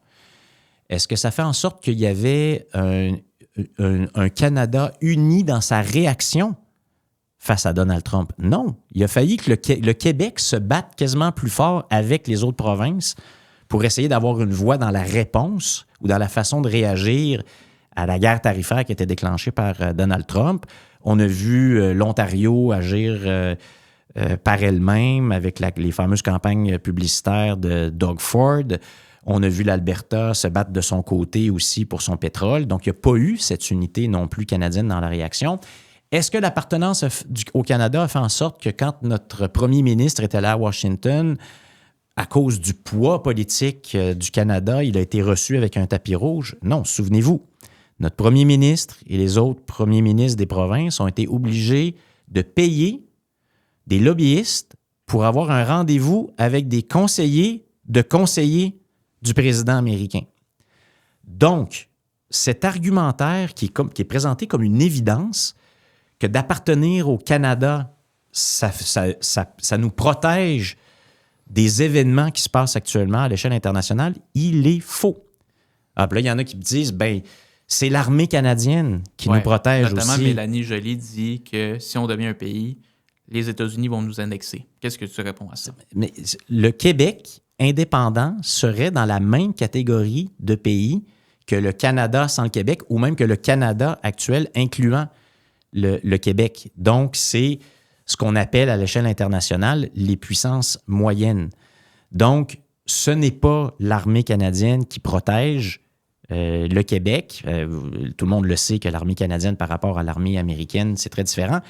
Est-ce que ça fait en sorte qu'il y avait un Canada uni dans sa réaction face à Donald Trump? Non. Il a failli que le Québec se batte quasiment plus fort avec les autres provinces pour essayer d'avoir une voix dans la réponse ou dans la façon de réagir à la guerre tarifaire qui était déclenchée par Donald Trump. On a vu l'Ontario agir par elle-même avec les fameuses campagnes publicitaires de Doug Ford. On a vu l'Alberta se battre de son côté aussi pour son pétrole. Donc, il n'y a pas eu cette unité non plus canadienne dans la réaction. Est-ce que l'appartenance au Canada a fait en sorte que quand notre premier ministre était là à Washington, à cause du poids politique du Canada, il a été reçu avec un tapis rouge? Non, souvenez-vous. Notre premier ministre et les autres premiers ministres des provinces ont été obligés de payer des lobbyistes pour avoir un rendez-vous avec des conseillers de conseillers du président américain. Donc, cet argumentaire qui est présenté comme une évidence que d'appartenir au Canada, ça nous protège des événements qui se passent actuellement à l'échelle internationale, il est faux. Ah, puis là, il y en a qui me disent, ben c'est l'armée canadienne qui nous protège notamment aussi. Mélanie Joly dit que si on devient un pays, les États-Unis vont nous annexer. Qu'est-ce que tu réponds à ça? Mais le Québec indépendant serait dans la même catégorie de pays que le Canada sans le Québec ou même que le Canada actuel incluant le Québec. Donc, c'est ce qu'on appelle à l'échelle internationale les puissances moyennes. Donc, ce n'est pas l'armée canadienne qui protège le Québec. Tout le monde le sait que l'armée canadienne par rapport à l'armée américaine, c'est très différent,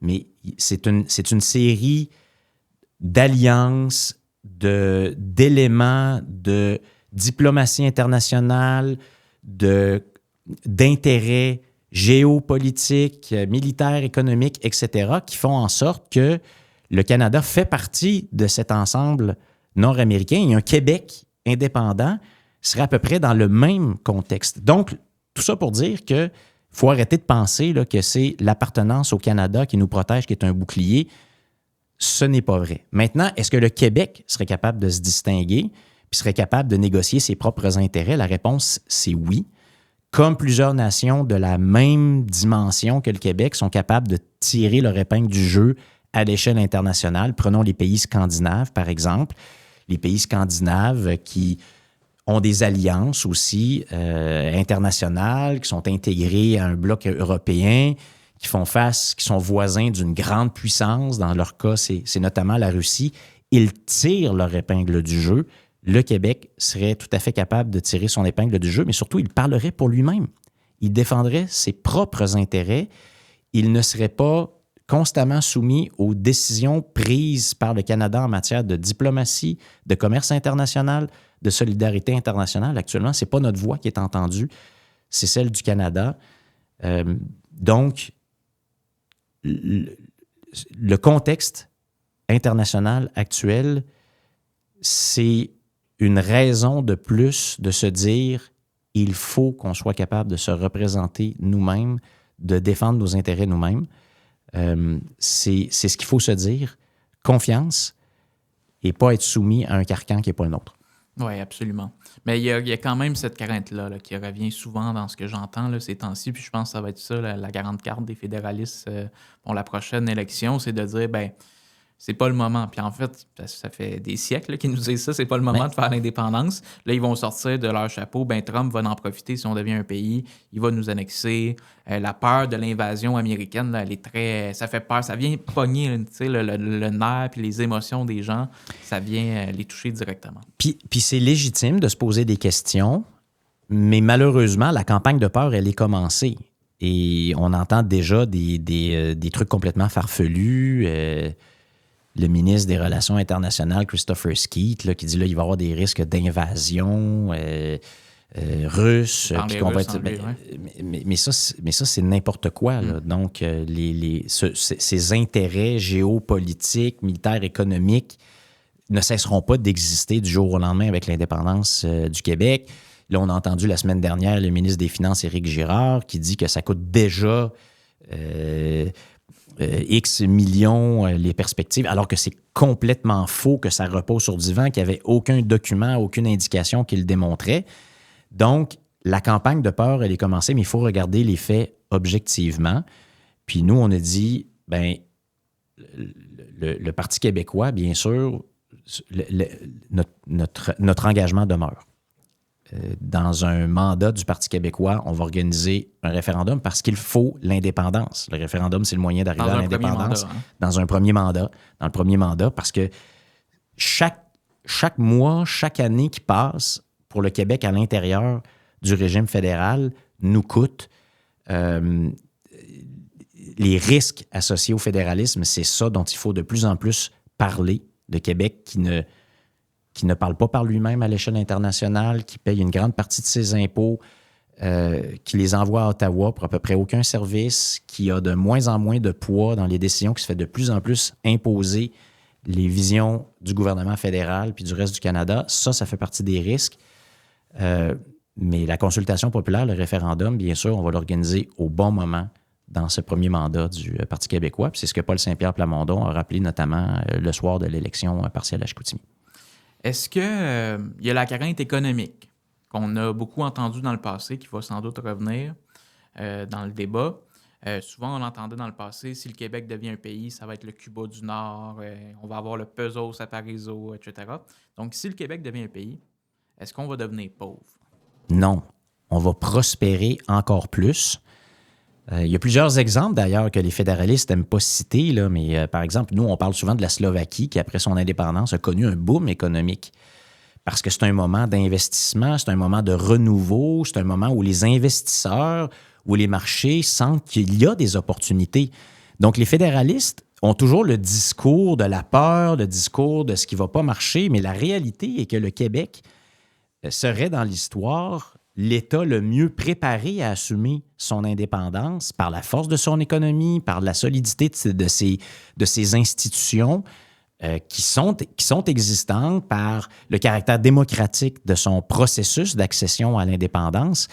mais c'est une série d'alliances, d'éléments de diplomatie internationale, d'intérêts géopolitiques, militaires, économiques, etc., qui font en sorte que le Canada fait partie de cet ensemble nord-américain et un Québec indépendant serait à peu près dans le même contexte. Donc, tout ça pour dire qu'il faut arrêter de penser là, que c'est l'appartenance au Canada qui nous protège, qui est un bouclier. Ce n'est pas vrai. Maintenant, est-ce que le Québec serait capable de se distinguer puis serait capable de négocier ses propres intérêts? La réponse, c'est oui. Comme plusieurs nations de la même dimension que le Québec sont capables de tirer leur épingle du jeu à l'échelle internationale. Prenons les pays scandinaves, par exemple. Les pays scandinaves qui ont des alliances aussi internationales, qui sont intégrés à un bloc européen, qui sont voisins d'une grande puissance. Dans leur cas, c'est notamment la Russie. Ils tirent leur épingle du jeu. Le Québec serait tout à fait capable de tirer son épingle du jeu, mais surtout, il parlerait pour lui-même. Il défendrait ses propres intérêts. Il ne serait pas constamment soumis aux décisions prises par le Canada en matière de diplomatie, de commerce international, de solidarité internationale. Actuellement, ce n'est pas notre voix qui est entendue, c'est celle du Canada. Donc, le contexte international actuel, c'est une raison de plus de se dire il faut qu'on soit capable de se représenter nous-mêmes, de défendre nos intérêts nous-mêmes. C'est ce qu'il faut se dire. Confiance et pas être soumis à un carcan qui n'est pas le nôtre. Oui, absolument. Mais il y a quand même cette crainte-là là, qui revient souvent dans ce que j'entends là, ces temps-ci. Puis je pense que ça va être ça, la grande carte des fédéralistes pour la prochaine élection, c'est de dire, ben c'est pas le moment. Puis en fait, ça fait des siècles là, qu'ils nous disent ça, c'est pas le moment de faire l'indépendance. Là, ils vont sortir de leur chapeau. Ben Trump va en profiter si on devient un pays. Il va nous annexer. La peur de l'invasion américaine, là, elle est très... Ça fait peur. Ça vient pogner le nerf puis les émotions des gens. Ça vient les toucher directement. Puis c'est légitime de se poser des questions, mais malheureusement, la campagne de peur, elle est commencée. Et on entend déjà des trucs complètement farfelus. Le ministre des Relations internationales, Christopher Skeet, là, qui dit qu'il va y avoir des risques d'invasion russe. Puis qu'on va être, mais ça, c'est n'importe quoi. Là. Donc, ces intérêts géopolitiques, militaires, économiques ne cesseront pas d'exister du jour au lendemain avec l'indépendance du Québec. Là, on a entendu la semaine dernière le ministre des Finances, Éric Girard, qui dit que ça coûte déjà... X millions les perspectives, alors que c'est complètement faux, que ça repose sur du vent, qu'il n'y avait aucun document, aucune indication qui le démontrait. Donc, la campagne de peur, elle est commencée, mais il faut regarder les faits objectivement. Puis nous, on a dit, ben le Parti québécois, bien sûr, notre engagement demeure. Dans un mandat du Parti québécois, on va organiser un référendum parce qu'il faut l'indépendance. Le référendum, c'est le moyen d'arriver à l'indépendance dans un premier mandat. Dans le premier mandat, parce que chaque mois, chaque année qui passe pour le Québec à l'intérieur du régime fédéral nous coûte. Les risques associés au fédéralisme, c'est ça dont il faut de plus en plus parler. Le Québec qui ne parle pas par lui-même à l'échelle internationale, qui paye une grande partie de ses impôts, qui les envoie à Ottawa pour à peu près aucun service, qui a de moins en moins de poids dans les décisions, qui se fait de plus en plus imposer les visions du gouvernement fédéral puis du reste du Canada. Ça fait partie des risques. Mais la consultation populaire, le référendum, bien sûr, on va l'organiser au bon moment dans ce premier mandat du Parti québécois. Puis c'est ce que Paul Saint-Pierre Plamondon a rappelé notamment le soir de l'élection partielle à Chicoutimi. Est-ce qu'il y a la crainte économique qu'on a beaucoup entendue dans le passé, qui va sans doute revenir dans le débat? Souvent, on entendait dans le passé, si le Québec devient un pays, ça va être le Cuba du Nord, on va avoir le Pesos à Pariso, etc. Donc, si le Québec devient un pays, est-ce qu'on va devenir pauvre? Non. On va prospérer encore plus. Il y a plusieurs exemples, d'ailleurs, que les fédéralistes n'aiment pas citer, là, mais par exemple, nous, on parle souvent de la Slovaquie qui, après son indépendance, a connu un boom économique parce que c'est un moment d'investissement, c'est un moment de renouveau, c'est un moment où les investisseurs, où les marchés sentent qu'il y a des opportunités. Donc, les fédéralistes ont toujours le discours de la peur, le discours de ce qui ne va pas marcher, mais la réalité est que le Québec serait, dans l'histoire, l'État le mieux préparé à assumer son indépendance par la force de son économie, par la solidité de ses institutions qui sont existantes, par le caractère démocratique de son processus d'accession à l'indépendance.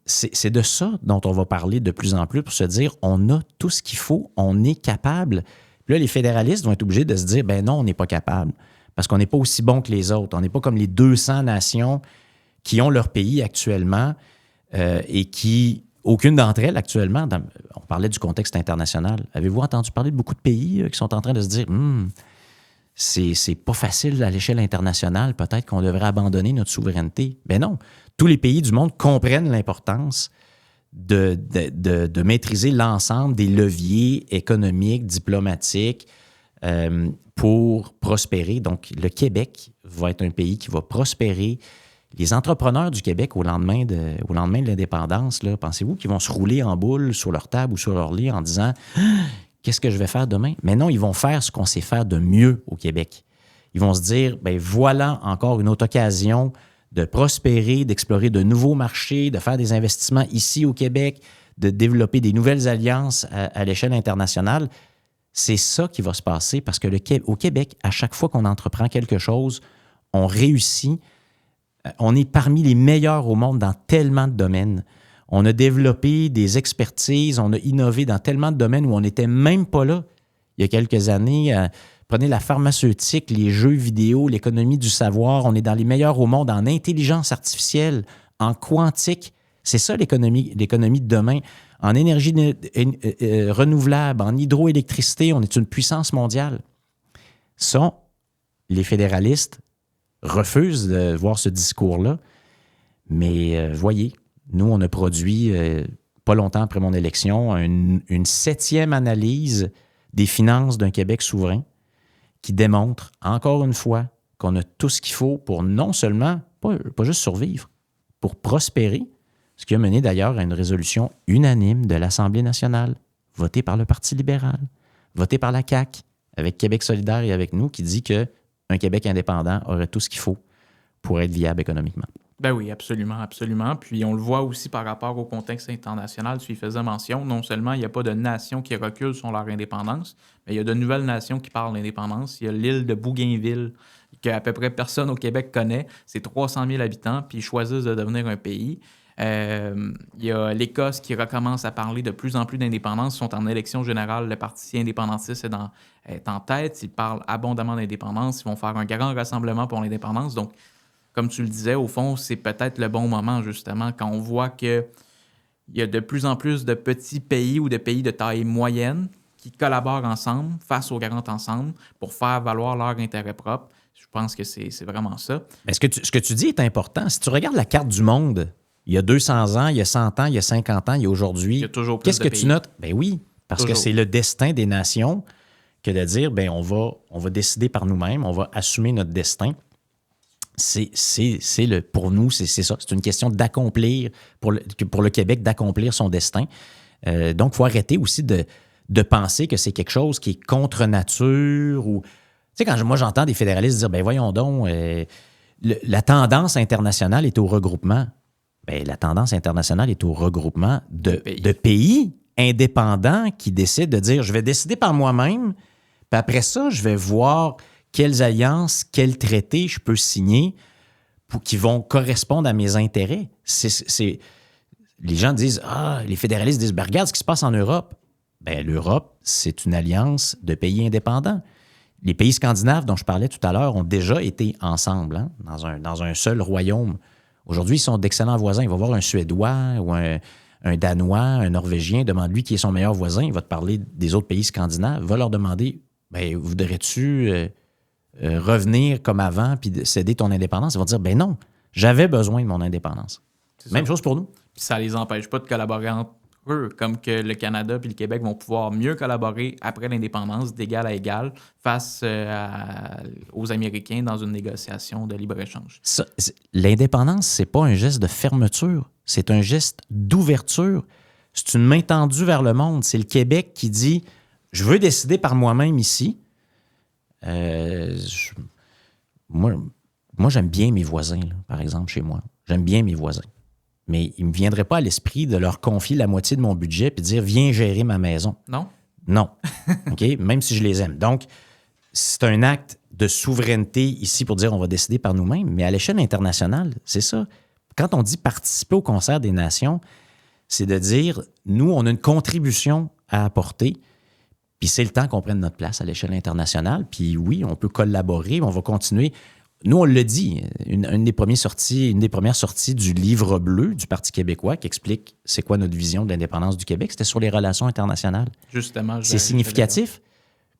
C'est de ça dont on va parler de plus en plus pour se dire on a tout ce qu'il faut, on est capable. Puis là, les fédéralistes vont être obligés de se dire ben non, on n'est pas capable parce qu'on n'est pas aussi bon que les autres. On n'est pas comme les 200 nations qui ont leur pays actuellement et qui, aucune d'entre elles actuellement, on parlait du contexte international. Avez-vous entendu parler de beaucoup de pays qui sont en train de se dire c'est pas facile à l'échelle internationale, peut-être qu'on devrait abandonner notre souveraineté. Ben non, tous les pays du monde comprennent l'importance de maîtriser l'ensemble des leviers économiques, diplomatiques pour prospérer. Donc, le Québec va être un pays qui va prospérer. Les entrepreneurs du Québec au lendemain de l'indépendance, là, pensez-vous qu'ils vont se rouler en boule sur leur table ou sur leur lit en disant qu'est-ce que je vais faire demain? Mais non, ils vont faire ce qu'on sait faire de mieux au Québec. Ils vont se dire, ben voilà encore une autre occasion de prospérer, d'explorer de nouveaux marchés, de faire des investissements ici au Québec, de développer des nouvelles alliances à l'échelle internationale. C'est ça qui va se passer parce que au Québec, à chaque fois qu'on entreprend quelque chose, on réussit. On est parmi les meilleurs au monde dans tellement de domaines. On a développé des expertises, on a innové dans tellement de domaines où on n'était même pas là il y a quelques années. Prenez la pharmaceutique, les jeux vidéo, l'économie du savoir. On est dans les meilleurs au monde en intelligence artificielle, en quantique. C'est ça l'économie de demain. En énergie renouvelable, en hydroélectricité, on est une puissance mondiale. Ça, les fédéralistes refusent de voir ce discours-là. Mais voyez, nous, on a produit, pas longtemps après mon élection, une 7e analyse des finances d'un Québec souverain qui démontre, encore une fois, qu'on a tout ce qu'il faut pour non seulement, pas juste survivre, pour prospérer, ce qui a mené d'ailleurs à une résolution unanime de l'Assemblée nationale, votée par le Parti libéral, votée par la CAQ, avec Québec solidaire et avec nous, qui dit qu'un Québec indépendant aurait tout ce qu'il faut pour être viable économiquement. Ben oui, absolument, absolument. Puis on le voit aussi par rapport au contexte international, tu y faisais mention, non seulement il n'y a pas de nations qui reculent sur leur indépendance, mais il y a de nouvelles nations qui parlent d'indépendance. Il y a l'île de Bougainville, qu'à peu près personne au Québec connaît. C'est 300 000 habitants, puis ils choisissent de devenir un pays. Il y a l'Écosse qui recommence à parler de plus en plus d'indépendance. Ils sont en élection générale. Le Parti indépendantiste est en tête. Ils parlent abondamment d'indépendance. Ils vont faire un grand rassemblement pour l'indépendance. Donc, comme tu le disais, au fond, c'est peut-être le bon moment, justement, quand on voit qu'il y a de plus en plus de petits pays ou de pays de taille moyenne qui collaborent ensemble, face au grand ensemble, pour faire valoir leur intérêt propre. Je pense que c'est vraiment ça. Mais ce que tu dis est important. Si tu regardes la carte du monde, il y a 200 ans, il y a 100 ans, il y a 50 ans, il y a aujourd'hui. Il y a toujours plus Qu'est-ce de que pays. tu notes? Ben oui, parce Toujours. que c'est le destin des nations que de dire, ben on va décider par nous-mêmes, on va assumer notre destin. Pour nous, c'est ça. C'est une question d'accomplir, pour le Québec, d'accomplir son destin. Donc, il faut arrêter aussi de penser que c'est quelque chose qui est contre nature ou... Tu sais, quand moi, j'entends des fédéralistes dire, ben voyons donc, la tendance internationale est au regroupement. Ben, la tendance internationale est au regroupement de pays indépendants qui décident de dire, je vais décider par moi-même, puis après ça, je vais voir quelles alliances, quels traités je peux signer qui vont correspondre à mes intérêts. Les gens disent, les fédéralistes disent, ben, regarde ce qui se passe en Europe. Ben, l'Europe, c'est une alliance de pays indépendants. Les pays scandinaves dont je parlais tout à l'heure ont déjà été ensemble, hein, dans un seul royaume. Aujourd'hui, ils sont d'excellents voisins. Il va voir un Suédois ou un Danois, un Norvégien, demande-lui qui est son meilleur voisin. Il va te parler des autres pays scandinaves. Va leur demander, ben, voudrais-tu revenir comme avant puis céder ton indépendance? Ils vont dire, ben non, j'avais besoin de mon indépendance. Même chose pour nous. Puis ça les empêche pas de collaborer entre eux, comme que le Canada puis le Québec vont pouvoir mieux collaborer après l'indépendance d'égal à égal face aux Américains dans une négociation de libre-échange. L'indépendance, c'est pas un geste de fermeture, c'est un geste d'ouverture. C'est une main tendue vers le monde. C'est le Québec qui dit, je veux décider par moi-même ici. Moi, j'aime bien mes voisins, là, par exemple, chez moi. J'aime bien mes voisins. Mais il ne me viendrait pas à l'esprit de leur confier la moitié de mon budget et de dire « Viens gérer ma maison ». Non? Non. OK? Même si je les aime. Donc, c'est un acte de souveraineté ici pour dire on va décider par nous-mêmes. Mais à l'échelle internationale, c'est ça. Quand on dit participer au concert des nations, c'est de dire nous, on a une contribution à apporter. Puis c'est le temps qu'on prenne notre place à l'échelle internationale. Puis oui, on peut collaborer, on va continuer. Nous, on le dit, une des premières sorties du livre bleu du Parti québécois qui explique c'est quoi notre vision de l'indépendance du Québec, c'était sur les relations internationales. Justement. C'est significatif.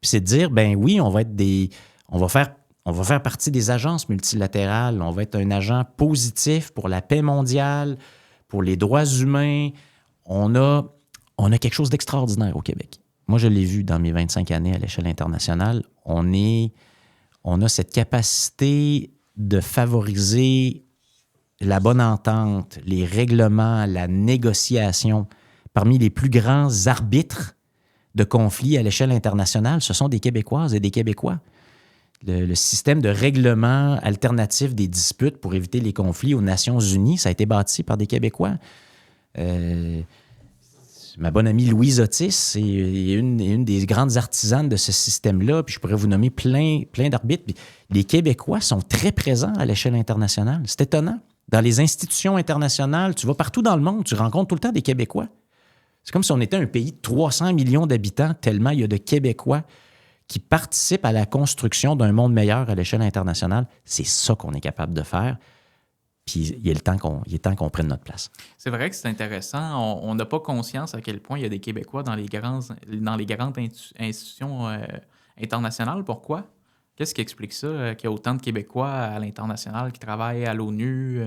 Puis c'est de dire, ben oui, on va faire partie des agences multilatérales, on va être un agent positif pour la paix mondiale, pour les droits humains. On a quelque chose d'extraordinaire au Québec. Moi, je l'ai vu dans mes 25 années à l'échelle internationale. On a cette capacité de favoriser la bonne entente, les règlements, la négociation parmi les plus grands arbitres de conflits à l'échelle internationale, ce sont des Québécoises et des Québécois. Le système de règlement alternatif des disputes pour éviter les conflits aux Nations unies, ça a été bâti par des Québécois. Ma bonne amie Louise Otis est une des grandes artisanes de ce système-là, puis je pourrais vous nommer plein d'arbitres. Puis les Québécois sont très présents à l'échelle internationale. C'est étonnant. Dans les institutions internationales, tu vas partout dans le monde, tu rencontres tout le temps des Québécois. C'est comme si on était un pays de 300 millions d'habitants, tellement il y a de Québécois qui participent à la construction d'un monde meilleur à l'échelle internationale. C'est ça qu'on est capable de faire. Puis il est temps qu'on prenne notre place. C'est vrai que c'est intéressant. On n'a pas conscience à quel point il y a des Québécois dans les grandes institutions internationales. Pourquoi? Qu'est-ce qui explique ça, qu'il y a autant de Québécois à l'international qui travaillent à l'ONU,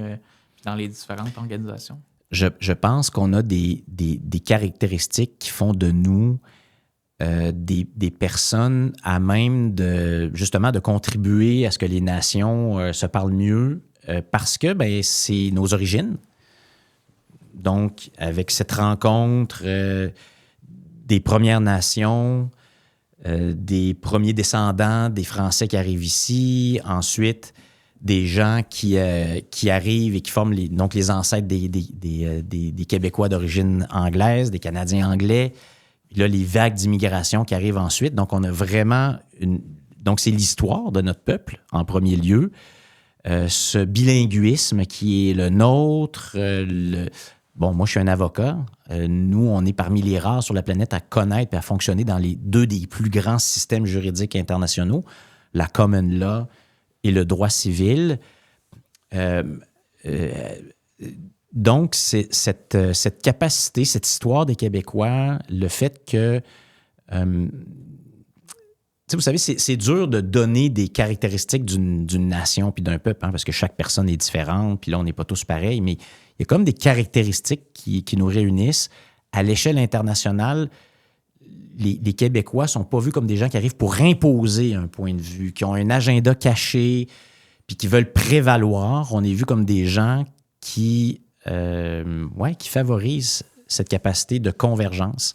dans les différentes organisations? Je pense qu'on a des caractéristiques qui font de nous des personnes à même justement de contribuer à ce que les nations se parlent mieux parce que c'est nos origines. Donc, avec cette rencontre des Premières Nations, des premiers descendants des Français qui arrivent ici, ensuite des gens qui arrivent et qui forment les ancêtres des Québécois d'origine anglaise, des Canadiens anglais. Puis là, les vagues d'immigration qui arrivent ensuite. Donc, on a vraiment Donc, c'est l'histoire de notre peuple, en premier lieu. Ce bilinguisme qui est le nôtre. Bon, moi, je suis un avocat. Nous, on est parmi les rares sur la planète à connaître et à fonctionner dans les deux des plus grands systèmes juridiques internationaux, la common law et le droit civil. Donc, c'est cette capacité, cette histoire des Québécois, le fait que... vous savez, c'est dur de donner des caractéristiques d'une nation puis d'un peuple, parce que chaque personne est différente, puis là, on n'est pas tous pareils, mais il y a comme des caractéristiques qui nous réunissent. À l'échelle internationale, les Québécois ne sont pas vus comme des gens qui arrivent pour imposer un point de vue, qui ont un agenda caché, puis qui veulent prévaloir. On est vus comme des gens qui favorisent cette capacité de convergence.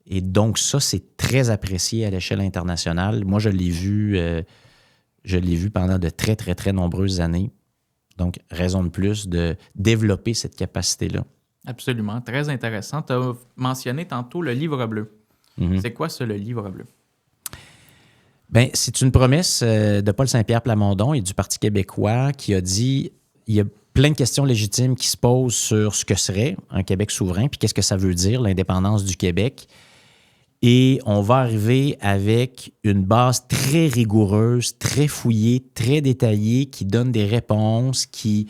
Et donc, ça, c'est très apprécié à l'échelle internationale. Moi, je l'ai vu pendant de très, très, très nombreuses années. Donc, raison de plus de développer cette capacité-là. Absolument. Très intéressant. Tu as mentionné tantôt le livre bleu. Mm-hmm. C'est quoi ça, le livre bleu? Bien, c'est une promesse de Paul Saint-Pierre Plamondon et du Parti québécois qui a dit il y a plein de questions légitimes qui se posent sur ce que serait un Québec souverain, puis qu'est-ce que ça veut dire, l'indépendance du Québec. Et on va arriver avec une base très rigoureuse, très fouillée, très détaillée, qui donne des réponses, qui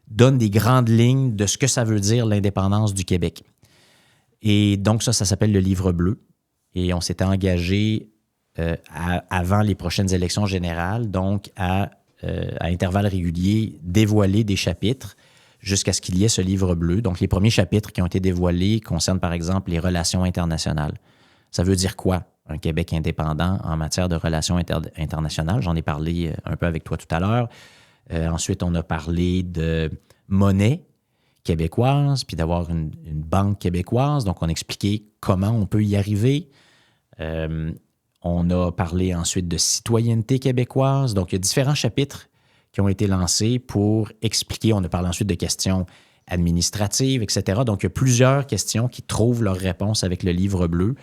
donne des grandes lignes de ce que ça veut dire l'indépendance du Québec. Et donc ça s'appelle le livre bleu. Et on s'était engagé avant les prochaines élections générales, donc à intervalles réguliers, dévoiler des chapitres jusqu'à ce qu'il y ait ce livre bleu. Donc les premiers chapitres qui ont été dévoilés concernent par exemple les relations internationales. Ça veut dire quoi, un Québec indépendant en matière de relations internationales? J'en ai parlé un peu avec toi tout à l'heure. Ensuite, on a parlé de monnaie québécoise, puis d'avoir une banque québécoise. Donc, on a expliqué comment on peut y arriver. On a parlé ensuite de citoyenneté québécoise. Donc, il y a différents chapitres qui ont été lancés pour expliquer. On a parlé ensuite de questions administratives, etc. Donc, il y a plusieurs questions qui trouvent leur réponse avec le livre bleu.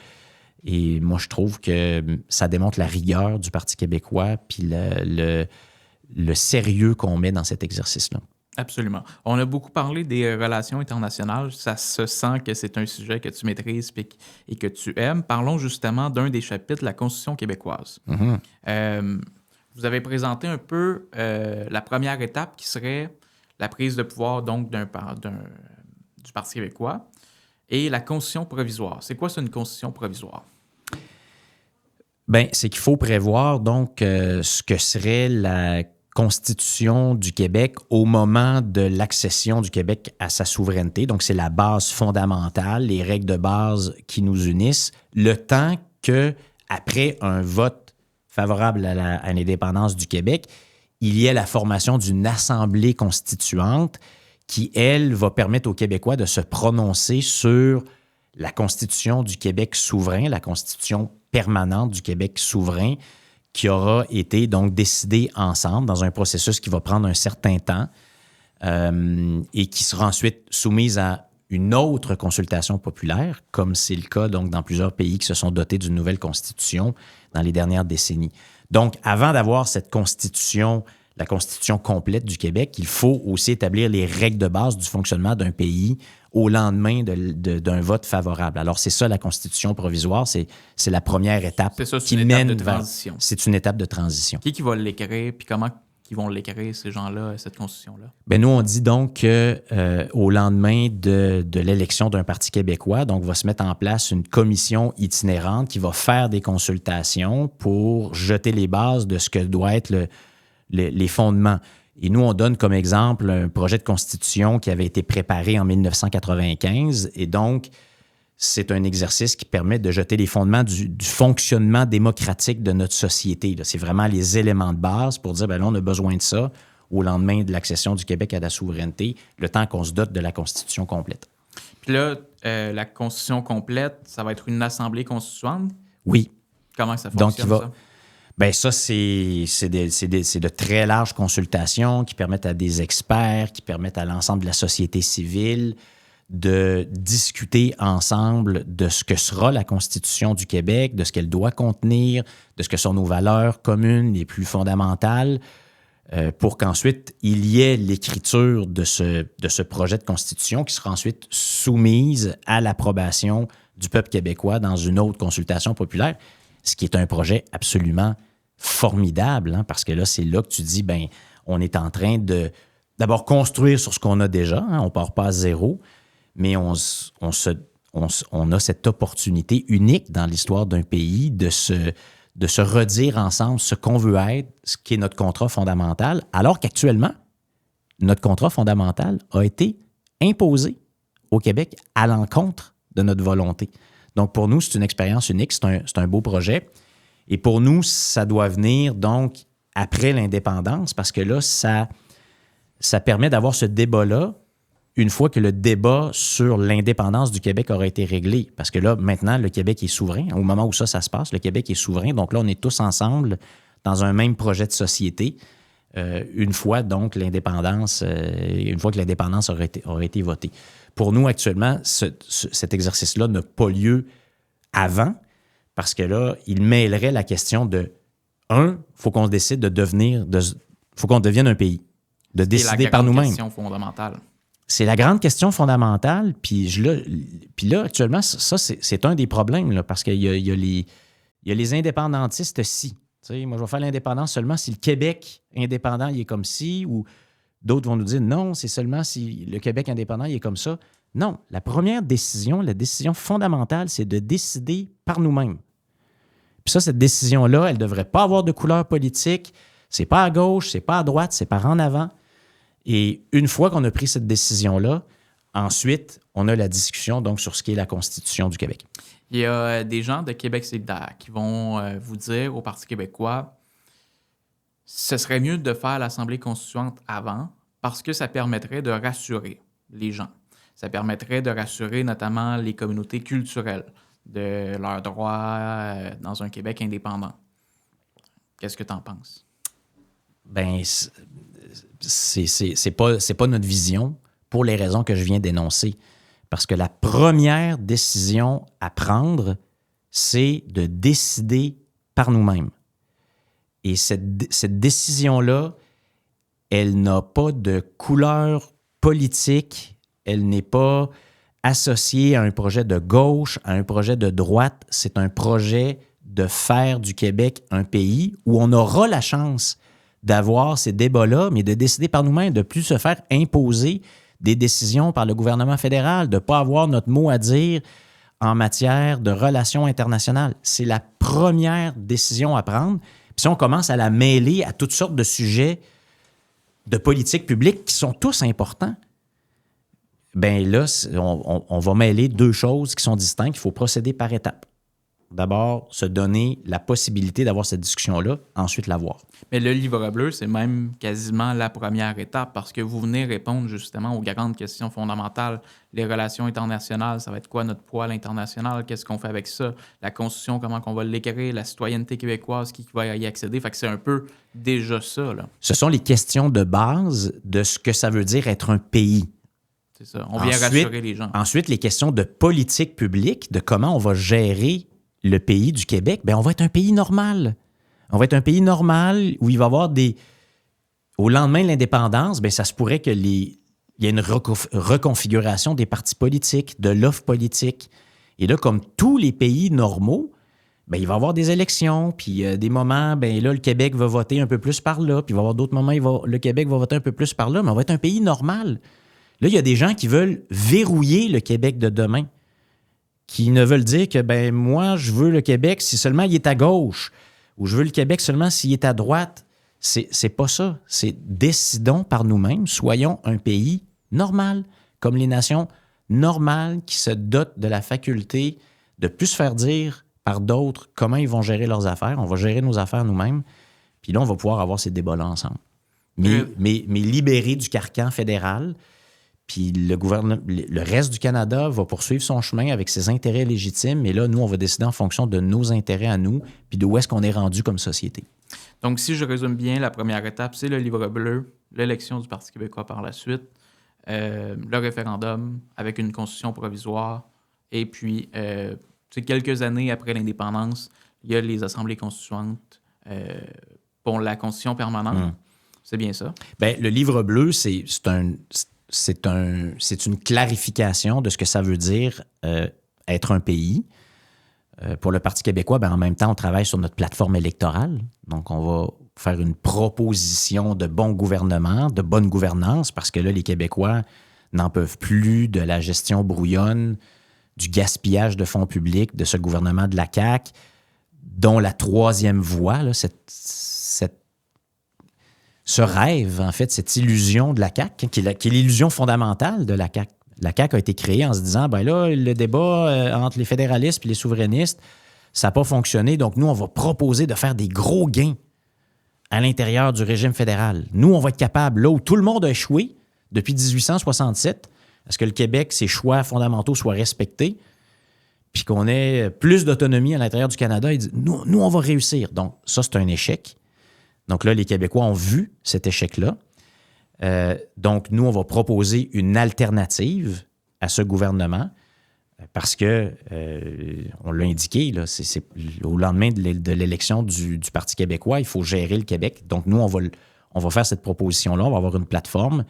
Et moi, je trouve que ça démontre la rigueur du Parti québécois puis le sérieux qu'on met dans cet exercice-là. Absolument. On a beaucoup parlé des relations internationales. Ça se sent que c'est un sujet que tu maîtrises et que tu aimes. Parlons justement d'un des chapitres, la Constitution québécoise. Mm-hmm. Vous avez présenté un peu la première étape qui serait la prise de pouvoir donc du Parti québécois et la Constitution provisoire. C'est quoi ça, une Constitution provisoire? Bien, c'est qu'il faut prévoir donc ce que serait la Constitution du Québec au moment de l'accession du Québec à sa souveraineté. Donc, c'est la base fondamentale, les règles de base qui nous unissent, le temps qu'après un vote favorable à l'indépendance du Québec, il y ait la formation d'une assemblée constituante qui, elle, va permettre aux Québécois de se prononcer sur la Constitution du Québec souverain, la Constitution permanente du Québec souverain, qui aura été donc décidée ensemble dans un processus qui va prendre un certain temps et qui sera ensuite soumise à une autre consultation populaire, comme c'est le cas donc dans plusieurs pays qui se sont dotés d'une nouvelle Constitution dans les dernières décennies. Donc, avant d'avoir cette Constitution, la Constitution complète du Québec, il faut aussi établir les règles de base du fonctionnement d'un pays au lendemain d'un vote favorable. Alors, c'est ça la Constitution provisoire, c'est la première étape c'est ça, c'est qui une étape mène de vers... transition. C'est une étape de transition. Qui va l'écrire, puis comment ils vont l'écrire, ces gens-là, cette Constitution-là? Ben nous, on dit donc qu'au lendemain de l'élection d'un parti québécois, donc va se mettre en place une commission itinérante qui va faire des consultations pour jeter les bases de ce que doit être les fondements. Et nous, on donne comme exemple un projet de constitution qui avait été préparé en 1995. Et donc, c'est un exercice qui permet de jeter les fondements du fonctionnement démocratique de notre société. Là. C'est vraiment les éléments de base pour dire, bien là, on a besoin de ça au lendemain de l'accession du Québec à la souveraineté, le temps qu'on se dote de la Constitution complète. Puis là, la Constitution complète, ça va être une assemblée constituante? Oui. Comment ça fonctionne, donc, ça? Bien, ça, c'est de très larges consultations qui permettent à des experts, qui permettent à l'ensemble de la société civile de discuter ensemble de ce que sera la Constitution du Québec, de ce qu'elle doit contenir, de ce que sont nos valeurs communes les plus fondamentales, pour qu'ensuite il y ait l'écriture de ce projet de Constitution qui sera ensuite soumise à l'approbation du peuple québécois dans une autre consultation populaire, ce qui est un projet absolument formidable, hein, parce que là, c'est là que tu dis, bien, on est en train de d'abord construire sur ce qu'on a déjà, hein, on ne part pas à zéro, mais on a cette opportunité unique dans l'histoire d'un pays de se redire ensemble ce qu'on veut être, ce qui est notre contrat fondamental, alors qu'actuellement, notre contrat fondamental a été imposé au Québec à l'encontre de notre volonté. Donc, pour nous, c'est une expérience unique, c'est un beau projet. Et pour nous, ça doit venir donc après l'indépendance, parce que là, ça permet d'avoir ce débat-là une fois que le débat sur l'indépendance du Québec aura été réglé. Parce que là, maintenant, le Québec est souverain. Au moment où ça se passe, le Québec est souverain. Donc là, on est tous ensemble dans un même projet de société. Une fois, donc, que l'indépendance aurait été votée. Pour nous, actuellement, cet exercice-là n'a pas lieu avant, parce que là, il mêlerait la question de, il faut qu'on décide faut qu'on devienne un pays, de décider par nous-mêmes. C'est la grande question fondamentale. C'est la grande question fondamentale, puis là, actuellement, ça, c'est un des problèmes, là, parce qu'il y a les indépendantistes-ci. Tu sais, moi, je vais faire l'indépendance seulement si le Québec indépendant, il est comme ci, ou d'autres vont nous dire non, c'est seulement si le Québec indépendant, il est comme ça. Non, la première décision, la décision fondamentale, c'est de décider par nous-mêmes. Puis ça, cette décision-là, elle ne devrait pas avoir de couleur politique. C'est pas à gauche, c'est pas à droite, c'est par en avant. Et une fois qu'on a pris cette décision-là, ensuite, on a la discussion donc sur ce qui est la Constitution du Québec. Il y a des gens de Québec solidaire qui vont vous dire au Parti québécois, ce serait mieux de faire l'Assemblée constituante avant parce que ça permettrait de rassurer les gens. Ça permettrait de rassurer notamment les communautés culturelles de leurs droits dans un Québec indépendant. Qu'est-ce que tu en penses? Bien, c'est pas notre vision pour les raisons que je viens d'énoncer. Parce que la première décision à prendre, c'est de décider par nous-mêmes. Et cette décision-là, elle n'a pas de couleur politique, elle n'est pas associée à un projet de gauche, à un projet de droite. C'est un projet de faire du Québec un pays où on aura la chance d'avoir ces débats-là, mais de décider par nous-mêmes, de ne plus se faire imposer des décisions par le gouvernement fédéral, de ne pas avoir notre mot à dire en matière de relations internationales. C'est la première décision à prendre. Puis si on commence à la mêler à toutes sortes de sujets de politique publique qui sont tous importants, bien là, on va mêler deux choses qui sont distinctes. Il faut procéder par étapes. d'abord se donner la possibilité d'avoir cette discussion-là, ensuite l'avoir. Mais le livre bleu, c'est même quasiment la première étape parce que vous venez répondre justement aux grandes questions fondamentales. Les relations internationales, ça va être quoi notre poids à l'international? Qu'est-ce qu'on fait avec ça? La Constitution, comment on va l'écrire? La citoyenneté québécoise, qui va y accéder? Fait que c'est un peu déjà ça, là. Ce sont les questions de base de ce que ça veut dire être un pays. C'est ça. On vient rassurer les gens. Ensuite, les questions de politique publique, de comment on va gérer le pays du Québec, bien, on va être un pays normal. On va être un pays normal où il va y avoir des... Au lendemain de l'indépendance, bien, ça se pourrait qu'il y ait une reconfiguration des partis politiques, de l'offre politique. Et là, comme tous les pays normaux, bien, il va y avoir des élections, puis des moments, bien, là, le Québec va voter un peu plus par là, puis il va y avoir d'autres moments, le Québec va voter un peu plus par là, mais on va être un pays normal. Là, il y a des gens qui veulent verrouiller le Québec de demain, qui ne veulent dire que, ben moi, je veux le Québec si seulement il est à gauche, ou je veux le Québec seulement s'il est à droite. C'est pas ça. C'est décidons par nous-mêmes, soyons un pays normal, comme les nations normales qui se dotent de la faculté de plus se faire dire par d'autres comment ils vont gérer leurs affaires. On va gérer nos affaires nous-mêmes, puis là, on va pouvoir avoir ces débats-là ensemble. Mais libérés du carcan fédéral. Puis le reste du Canada va poursuivre son chemin avec ses intérêts légitimes. Et là, nous, on va décider en fonction de nos intérêts à nous, puis d'où est-ce qu'on est rendu comme société. Donc, si je résume bien, la première étape, c'est le livre bleu, l'élection du Parti québécois par la suite, le référendum avec une constitution provisoire, et puis, quelques années après l'indépendance, il y a les assemblées constituantes pour la constitution permanente. C'est bien ça? Bien, le livre bleu, c'est une clarification de ce que ça veut dire être un pays. Pour le Parti québécois, bien, en même temps, on travaille sur notre plateforme électorale. Donc, on va faire une proposition de bon gouvernement, de bonne gouvernance, parce que là, les Québécois n'en peuvent plus de la gestion brouillonne, du gaspillage de fonds publics de ce gouvernement de la CAQ, dont la troisième voie, là, ce rêve, en fait, cette illusion de la CAQ, qui est l'illusion fondamentale de la CAQ. La CAQ a été créée en se disant, ben là, le débat entre les fédéralistes et les souverainistes, ça n'a pas fonctionné, donc nous, on va proposer de faire des gros gains à l'intérieur du régime fédéral. Nous, on va être capable, là où tout le monde a échoué depuis 1867, à ce que le Québec, ses choix fondamentaux soient respectés, puis qu'on ait plus d'autonomie à l'intérieur du Canada, et dit, nous, on va réussir. Donc, ça, c'est un échec. Donc là, les Québécois ont vu cet échec-là. Donc, nous, on va proposer une alternative à ce gouvernement parce que, on l'a indiqué, là, c'est au lendemain de l'élection du Parti québécois, il faut gérer le Québec. Donc, nous, on va faire cette proposition-là, on va avoir une plateforme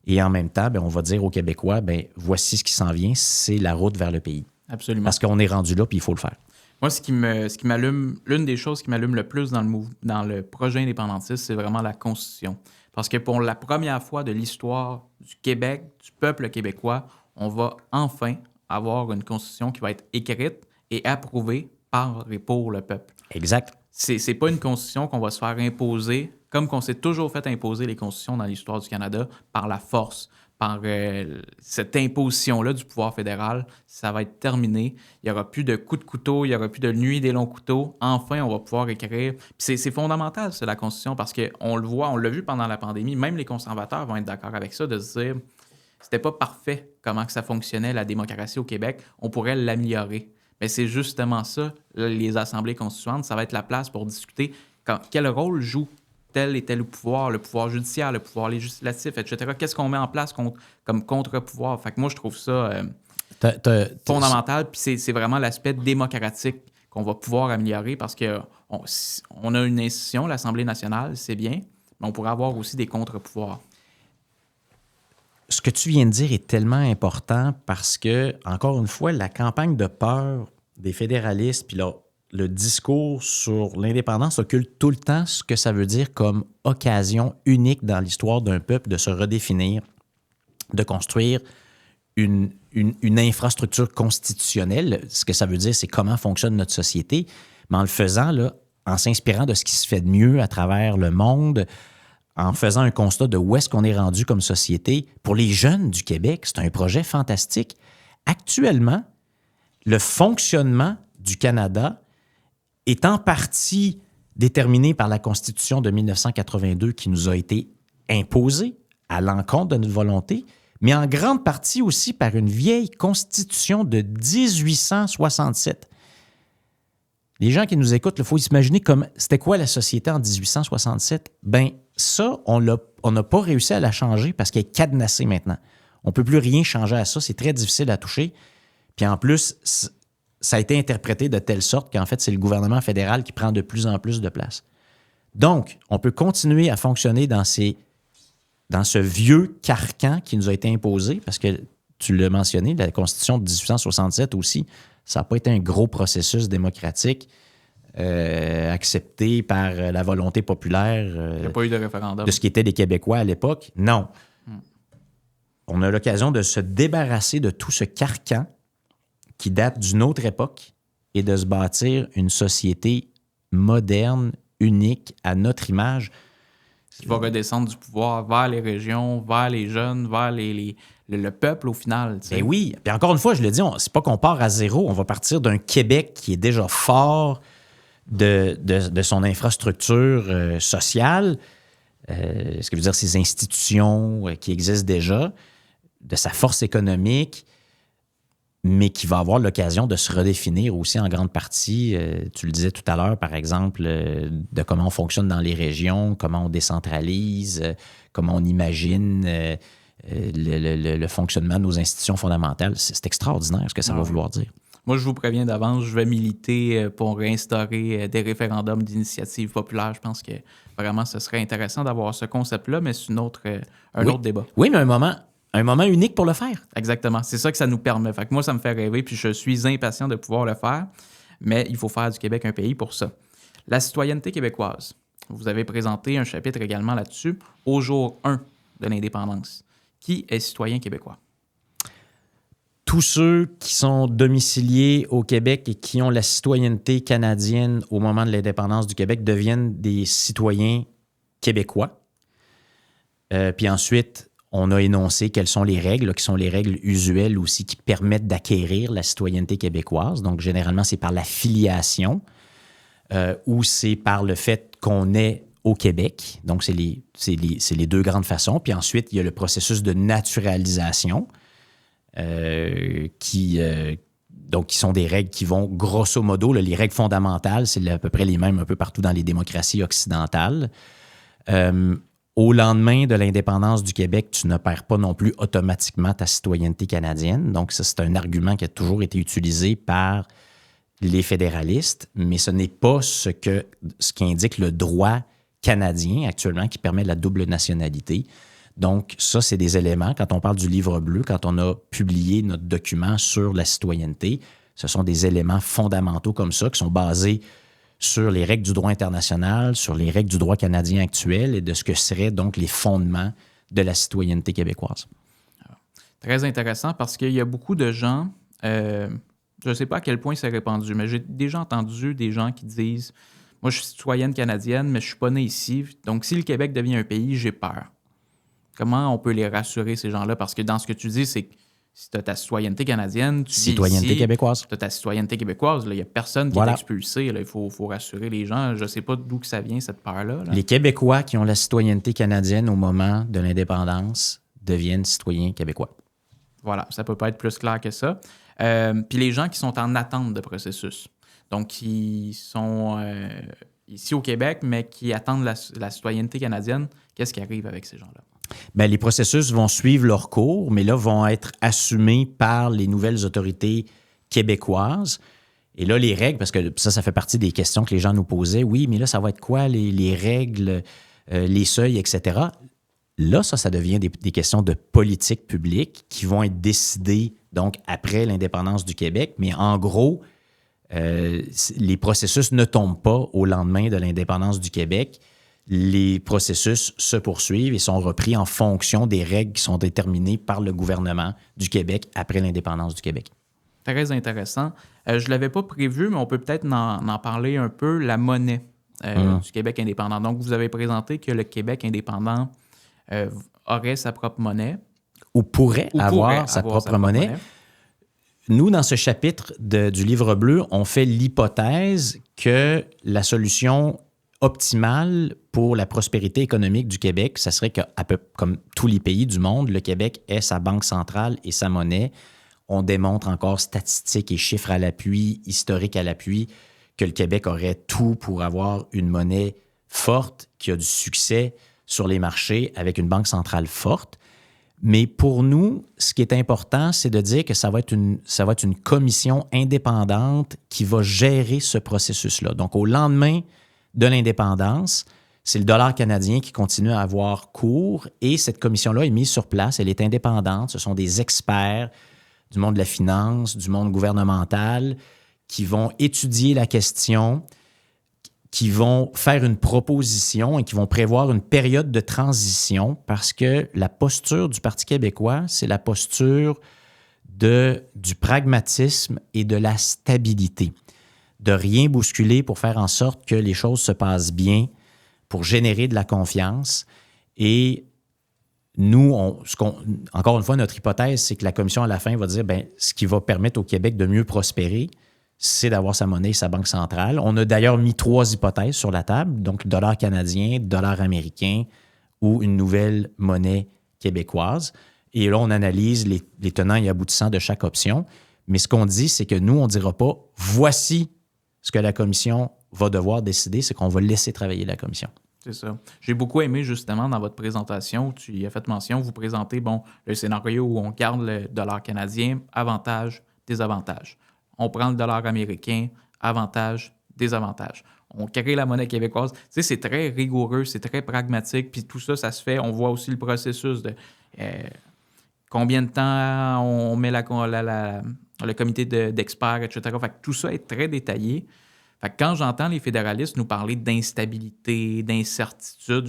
et en même temps, bien, on va dire aux Québécois, bien, voici ce qui s'en vient, c'est la route vers le pays. Absolument. Parce qu'on est rendu là, puis il faut le faire. Moi, ce qui m'allume, l'une des choses qui m'allume le plus dans le projet indépendantiste, c'est vraiment la Constitution. Parce que pour la première fois de l'histoire du Québec, du peuple québécois, on va enfin avoir une Constitution qui va être écrite et approuvée par et pour le peuple. Exact. C'est pas une Constitution qu'on va se faire imposer, comme qu'on s'est toujours fait imposer les constitutions dans l'histoire du Canada, par la force, par cette imposition-là du pouvoir fédéral. Ça va être terminé. Il n'y aura plus de coups de couteau, il n'y aura plus de nuit des longs couteaux. Enfin, on va pouvoir écrire. Puis c'est fondamental, c'est la Constitution, parce qu'on le voit, on l'a vu pendant la pandémie, même les conservateurs vont être d'accord avec ça, de se dire c'était pas parfait comment que ça fonctionnait, la démocratie au Québec. On pourrait l'améliorer. Mais c'est justement ça, les assemblées constituantes, ça va être la place pour discuter quel rôle joue tel et tel pouvoir, le pouvoir judiciaire, le pouvoir législatif, etc. Qu'est-ce qu'on met en place comme contre-pouvoir? Fait que moi, je trouve ça fondamental. Puis c'est vraiment l'aspect démocratique qu'on va pouvoir améliorer parce qu'on a une institution, l'Assemblée nationale, c'est bien, mais on pourrait avoir aussi des contre-pouvoirs. Ce que tu viens de dire est tellement important parce que, encore une fois, la campagne de peur des fédéralistes puis le discours sur l'indépendance occulte tout le temps ce que ça veut dire comme occasion unique dans l'histoire d'un peuple de se redéfinir, de construire une infrastructure constitutionnelle. Ce que ça veut dire, c'est comment fonctionne notre société. Mais en le faisant, là, en s'inspirant de ce qui se fait de mieux à travers le monde, en faisant un constat de où est-ce qu'on est rendu comme société. Pour les jeunes du Québec, c'est un projet fantastique. Actuellement, le fonctionnement du Canada est en partie déterminée par la Constitution de 1982 qui nous a été imposée à l'encontre de notre volonté, mais en grande partie aussi par une vieille Constitution de 1867. Les gens qui nous écoutent, il faut s'imaginer comme c'était quoi la société en 1867. Ben ça, on n'a pas réussi à la changer parce qu'elle est cadenassée maintenant. On ne peut plus rien changer à ça. C'est très difficile à toucher. Puis en plus, ça a été interprété de telle sorte qu'en fait, c'est le gouvernement fédéral qui prend de plus en plus de place. Donc, on peut continuer à fonctionner dans ce vieux carcan qui nous a été imposé parce que, tu l'as mentionné, la Constitution de 1867 aussi, ça n'a pas été un gros processus démocratique accepté par la volonté populaire Il n'y a pas eu de référendum. de ce qu'étaient les Québécois à l'époque. Non. On a l'occasion de se débarrasser de tout ce carcan qui date d'une autre époque et de se bâtir une société moderne, unique, à notre image. Qui va redescendre du pouvoir vers les régions, vers les jeunes, vers le peuple au final. Ben oui. Puis encore une fois, je le dis, c'est pas qu'on part à zéro. On va partir d'un Québec qui est déjà fort de son infrastructure sociale, ce qui veut dire ses institutions qui existent déjà, de sa force économique, mais qui va avoir l'occasion de se redéfinir aussi en grande partie, tu le disais tout à l'heure, par exemple, de comment on fonctionne dans les régions, comment on décentralise, comment on imagine le fonctionnement de nos institutions fondamentales. C'est extraordinaire ce que ça va vouloir dire. Moi, je vous préviens d'avance, je vais militer pour réinstaurer des référendums d'initiative populaire. Je pense que vraiment, ce serait intéressant d'avoir ce concept-là, mais c'est un autre débat. Oui, mais un moment unique pour le faire. Exactement. C'est ça que ça nous permet. Fait que moi, ça me fait rêver, puis je suis impatient de pouvoir le faire, mais il faut faire du Québec un pays pour ça. La citoyenneté québécoise. Vous avez présenté un chapitre également là-dessus, au jour 1 de l'indépendance. Qui est citoyen québécois? Tous ceux qui sont domiciliés au Québec et qui ont la citoyenneté canadienne au moment de l'indépendance du Québec deviennent des citoyens québécois. Puis ensuite, on a énoncé quelles sont les règles, qui sont les règles usuelles aussi qui permettent d'acquérir la citoyenneté québécoise. Donc, généralement, c'est par la filiation ou c'est par le fait qu'on est au Québec. Donc, c'est les deux grandes façons. Puis ensuite, il y a le processus de naturalisation qui sont des règles qui vont, grosso modo, les règles fondamentales, c'est à peu près les mêmes un peu partout dans les démocraties occidentales. Au lendemain de l'indépendance du Québec, tu ne perds pas non plus automatiquement ta citoyenneté canadienne. Donc, ça, c'est un argument qui a toujours été utilisé par les fédéralistes, mais ce n'est pas ce qu'indique le droit canadien actuellement qui permet la double nationalité. Donc, ça, c'est des éléments. Quand on parle du livre bleu, quand on a publié notre document sur la citoyenneté, ce sont des éléments fondamentaux comme ça qui sont basés sur les règles du droit international, sur les règles du droit canadien actuel et de ce que seraient donc les fondements de la citoyenneté québécoise. Très intéressant parce qu'il y a beaucoup de gens, je ne sais pas à quel point c'est répandu, mais j'ai déjà entendu des gens qui disent « Moi, je suis citoyenne canadienne, mais je ne suis pas né ici. Donc, si le Québec devient un pays, j'ai peur. » Comment on peut les rassurer, ces gens-là? Parce que dans ce que tu dis, c'est que si tu as ta citoyenneté canadienne, tu vis ici, québécoise. Tu as ta citoyenneté québécoise. Il n'y a personne qui est expulsé. Là. Il faut rassurer les gens. Je ne sais pas d'où que ça vient, cette peur-là. Là. Les Québécois qui ont la citoyenneté canadienne au moment de l'indépendance deviennent citoyens québécois. Voilà, ça ne peut pas être plus clair que ça. Puis les gens qui sont en attente de processus, donc qui sont ici au Québec, mais qui attendent la citoyenneté canadienne, qu'est-ce qui arrive avec ces gens-là? Bien, les processus vont suivre leur cours, mais là, vont être assumés par les nouvelles autorités québécoises. Et là, les règles, parce que ça fait partie des questions que les gens nous posaient. Oui, mais là, ça va être quoi, les règles, les seuils, etc. Là, ça devient des questions de politique publique qui vont être décidées, donc, après l'indépendance du Québec. Mais en gros, les processus ne tombent pas au lendemain de l'indépendance du Québec. Les processus se poursuivent et sont repris en fonction des règles qui sont déterminées par le gouvernement du Québec après l'indépendance du Québec. Très intéressant. Je ne l'avais pas prévu, mais on peut peut-être en parler un peu, la monnaie du Québec indépendant. Donc, vous avez présenté que le Québec indépendant aurait sa propre monnaie. Ou pourrait avoir sa propre monnaie. nous, dans ce chapitre du Livre bleu, on fait l'hypothèse que la solution optimale pour la prospérité économique du Québec, ça serait qu'à peu comme tous les pays du monde, le Québec ait sa banque centrale et sa monnaie. On démontre encore statistiques et chiffres à l'appui, historiques à l'appui, que le Québec aurait tout pour avoir une monnaie forte, qui a du succès sur les marchés avec une banque centrale forte. Mais pour nous, ce qui est important, c'est de dire que ça va être une commission indépendante qui va gérer ce processus-là. Donc, au lendemain de l'indépendance, c'est le dollar canadien qui continue à avoir cours et cette commission-là est mise sur place. Elle est indépendante. Ce sont des experts du monde de la finance, du monde gouvernemental qui vont étudier la question, qui vont faire une proposition et qui vont prévoir une période de transition parce que la posture du Parti québécois, c'est la posture du pragmatisme et de la stabilité. De rien bousculer pour faire en sorte que les choses se passent bien, pour générer de la confiance. Et nous, encore une fois, notre hypothèse, c'est que la commission, à la fin, va dire ce qui va permettre au Québec de mieux prospérer, c'est d'avoir sa monnaie et sa banque centrale. On a d'ailleurs mis 3 hypothèses sur la table, donc le dollar canadien, dollar américain ou une nouvelle monnaie québécoise. Et là, on analyse les tenants et aboutissants de chaque option. Mais ce qu'on dit, c'est que nous, on ne dira pas « voici ce que la commission va devoir décider », c'est qu'on va laisser travailler la commission. C'est ça. J'ai beaucoup aimé justement dans votre présentation, tu y as fait mention, vous présentez le scénario où on garde le dollar canadien, avantages, désavantages. On prend le dollar américain, avantages, désavantages. On crée la monnaie québécoise. Tu sais, c'est très rigoureux, c'est très pragmatique, puis tout ça, ça se fait. On voit aussi le processus de combien de temps on met le comité d'experts, etc. Fait que tout ça est très détaillé. Fait que quand j'entends les fédéralistes nous parler d'instabilité, d'incertitude,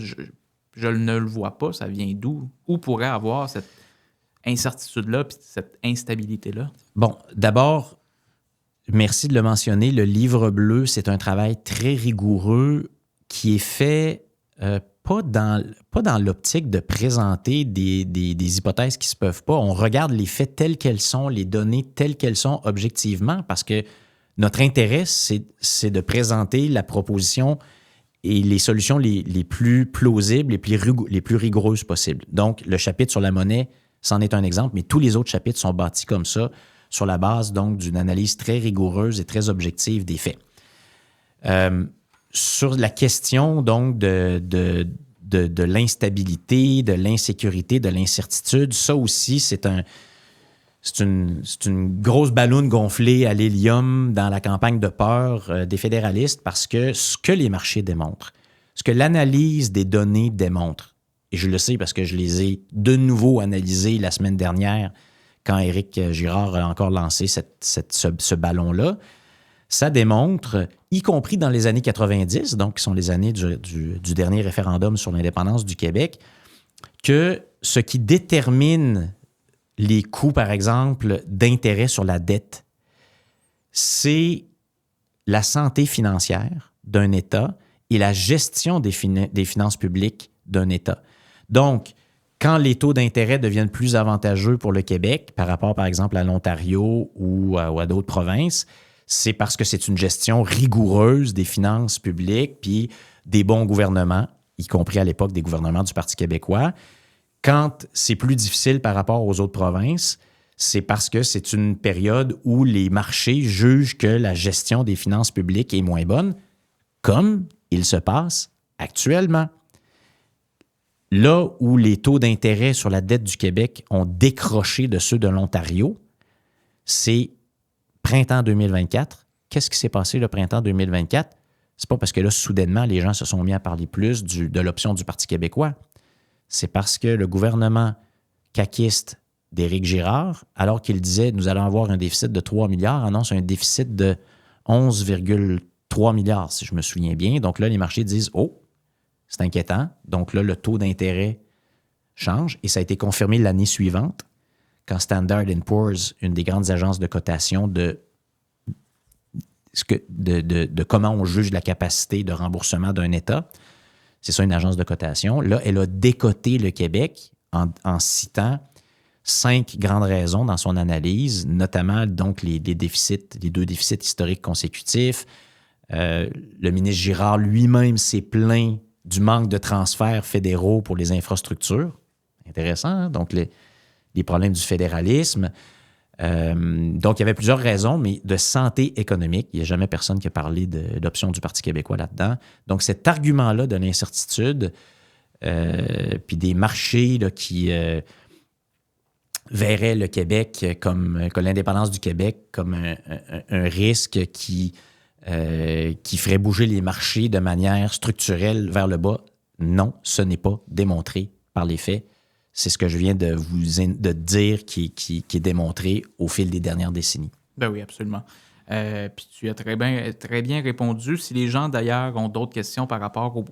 je ne le vois pas. Ça vient d'où? Où pourrait avoir cette incertitude-là puis cette instabilité-là? Bon, d'abord, merci de le mentionner. Le Livre bleu, c'est un travail très rigoureux qui est fait pas dans l'optique de présenter des hypothèses qui ne se peuvent pas. On regarde les faits tels qu'elles sont, les données telles qu'elles sont objectivement, parce que notre intérêt, c'est de présenter la proposition et les solutions les plus plausibles, les plus rigoureuses possibles. Donc, le chapitre sur la monnaie, c'en est un exemple, mais tous les autres chapitres sont bâtis comme ça, sur la base donc d'une analyse très rigoureuse et très objective des faits. Sur la question donc de l'instabilité, de l'insécurité, de l'incertitude, ça aussi, c'est une grosse balloune gonflée à l'hélium dans la campagne de peur des fédéralistes parce que ce que les marchés démontrent, ce que l'analyse des données démontre, et je le sais parce que je les ai de nouveau analysées la semaine dernière quand Éric Girard a encore lancé ce ballon-là, ça démontre, y compris dans les années 90, donc qui sont les années du dernier référendum sur l'indépendance du Québec, que ce qui détermine les coûts, par exemple, d'intérêt sur la dette, c'est la santé financière d'un État et la gestion des finances publiques d'un État. Donc, quand les taux d'intérêt deviennent plus avantageux pour le Québec par rapport, par exemple, à l'Ontario ou à d'autres provinces, c'est parce que c'est une gestion rigoureuse des finances publiques puis des bons gouvernements, y compris à l'époque des gouvernements du Parti québécois. Quand c'est plus difficile par rapport aux autres provinces, c'est parce que c'est une période où les marchés jugent que la gestion des finances publiques est moins bonne, comme il se passe actuellement. Là où les taux d'intérêt sur la dette du Québec ont décroché de ceux de l'Ontario, c'est printemps 2024. Qu'est-ce qui s'est passé le printemps 2024? C'est pas parce que là, soudainement, les gens se sont mis à parler plus de l'option du Parti québécois. C'est parce que le gouvernement caquiste d'Éric Girard, alors qu'il disait « nous allons avoir un déficit de 3 milliards », annonce un déficit de 11,3 milliards, si je me souviens bien. Donc là, les marchés disent « oh, c'est inquiétant ». Donc là, le taux d'intérêt change et ça a été confirmé l'année suivante quand Standard & Poor's, une des grandes agences de cotation de comment on juge la capacité de remboursement d'un État, c'est ça une agence de cotation, là, elle a décoté le Québec en citant 5 grandes raisons dans son analyse, notamment donc les deux déficits historiques consécutifs. Le ministre Girard lui-même s'est plaint du manque de transferts fédéraux pour les infrastructures. Intéressant, hein? Donc les problèmes du fédéralisme. Donc, il y avait plusieurs raisons, mais de santé économique. Il n'y a jamais personne qui a parlé d'option du Parti québécois là-dedans. Donc, cet argument-là de l'incertitude, puis des marchés là, qui verraient le Québec que l'indépendance du Québec comme un risque qui ferait bouger les marchés de manière structurelle vers le bas. Non, ce n'est pas démontré par les faits. C'est ce que je viens de dire qui est démontré au fil des dernières décennies. Ben oui, absolument. Puis tu as très bien répondu. Si les gens, d'ailleurs, ont d'autres questions par rapport au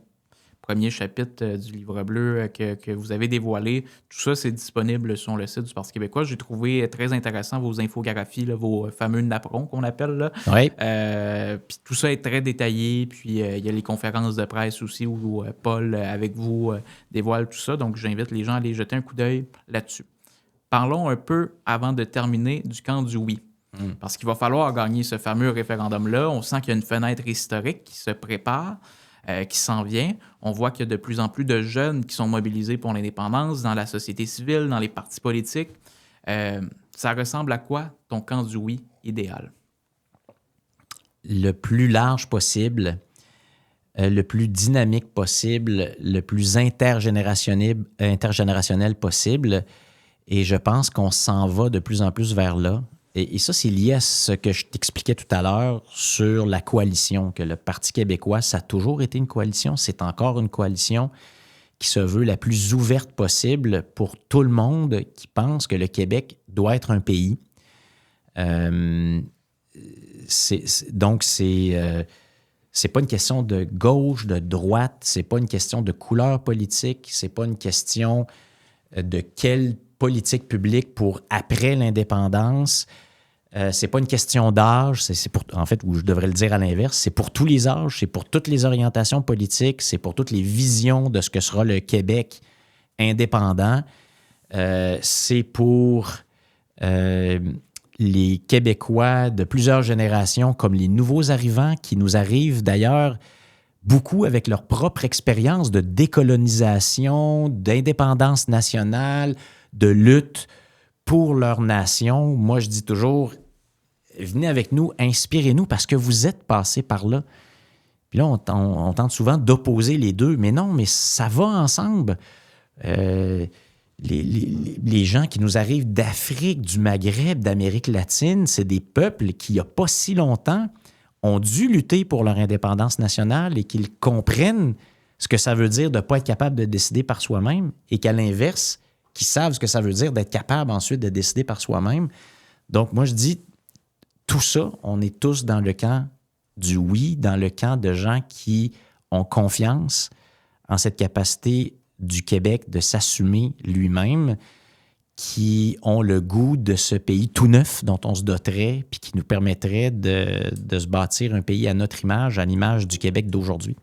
premier chapitre du Livre bleu que vous avez dévoilé, tout ça, c'est disponible sur le site du Parti québécois. J'ai trouvé très intéressant vos infographies, là, vos fameux napperons qu'on appelle. Là. Oui. Puis tout ça est très détaillé. Puis il y a les conférences de presse aussi où Paul, avec vous, dévoile tout ça. Donc, j'invite les gens à aller jeter un coup d'œil là-dessus. Parlons un peu, avant de terminer, du camp du oui. Parce qu'il va falloir gagner ce fameux référendum-là. On sent qu'il y a une fenêtre historique qui se prépare. Qui s'en vient. On voit qu'il y a de plus en plus de jeunes qui sont mobilisés pour l'indépendance dans la société civile, dans les partis politiques. Ça ressemble à quoi ton camp du oui idéal? Le plus large possible, le plus dynamique possible, le plus intergénérationnel possible. Et je pense qu'on s'en va de plus en plus vers là. Et ça, c'est lié à ce que je t'expliquais tout à l'heure sur la coalition, que le Parti québécois, ça a toujours été une coalition, c'est encore une coalition qui se veut la plus ouverte possible pour tout le monde qui pense que le Québec doit être un pays. Donc, c'est pas une question de gauche, de droite, c'est pas une question de couleur politique, c'est pas une question de quelle politique publique pour après l'indépendance. C'est pas une question d'âge, en fait, ou je devrais le dire à l'inverse, c'est pour tous les âges, c'est pour toutes les orientations politiques, c'est pour toutes les visions de ce que sera le Québec indépendant. C'est pour les Québécois de plusieurs générations, comme les nouveaux arrivants qui nous arrivent d'ailleurs beaucoup avec leur propre expérience de décolonisation, d'indépendance nationale, de lutte pour leur nation. Moi, je dis toujours, venez avec nous, inspirez-nous parce que vous êtes passés par là. Puis là, on tente souvent d'opposer les deux, mais non, mais ça va ensemble. Les gens qui nous arrivent d'Afrique, du Maghreb, d'Amérique latine, c'est des peuples qui, il n'y a pas si longtemps, ont dû lutter pour leur indépendance nationale et qu'ils comprennent ce que ça veut dire de ne pas être capable de décider par soi-même et qu'à l'inverse, qui savent ce que ça veut dire d'être capable ensuite de décider par soi-même. Donc, moi, je dis, tout ça, on est tous dans le camp du oui, dans le camp de gens qui ont confiance en cette capacité du Québec de s'assumer lui-même, qui ont le goût de ce pays tout neuf dont on se doterait, puis qui nous permettrait de se bâtir un pays à notre image, à l'image du Québec d'aujourd'hui.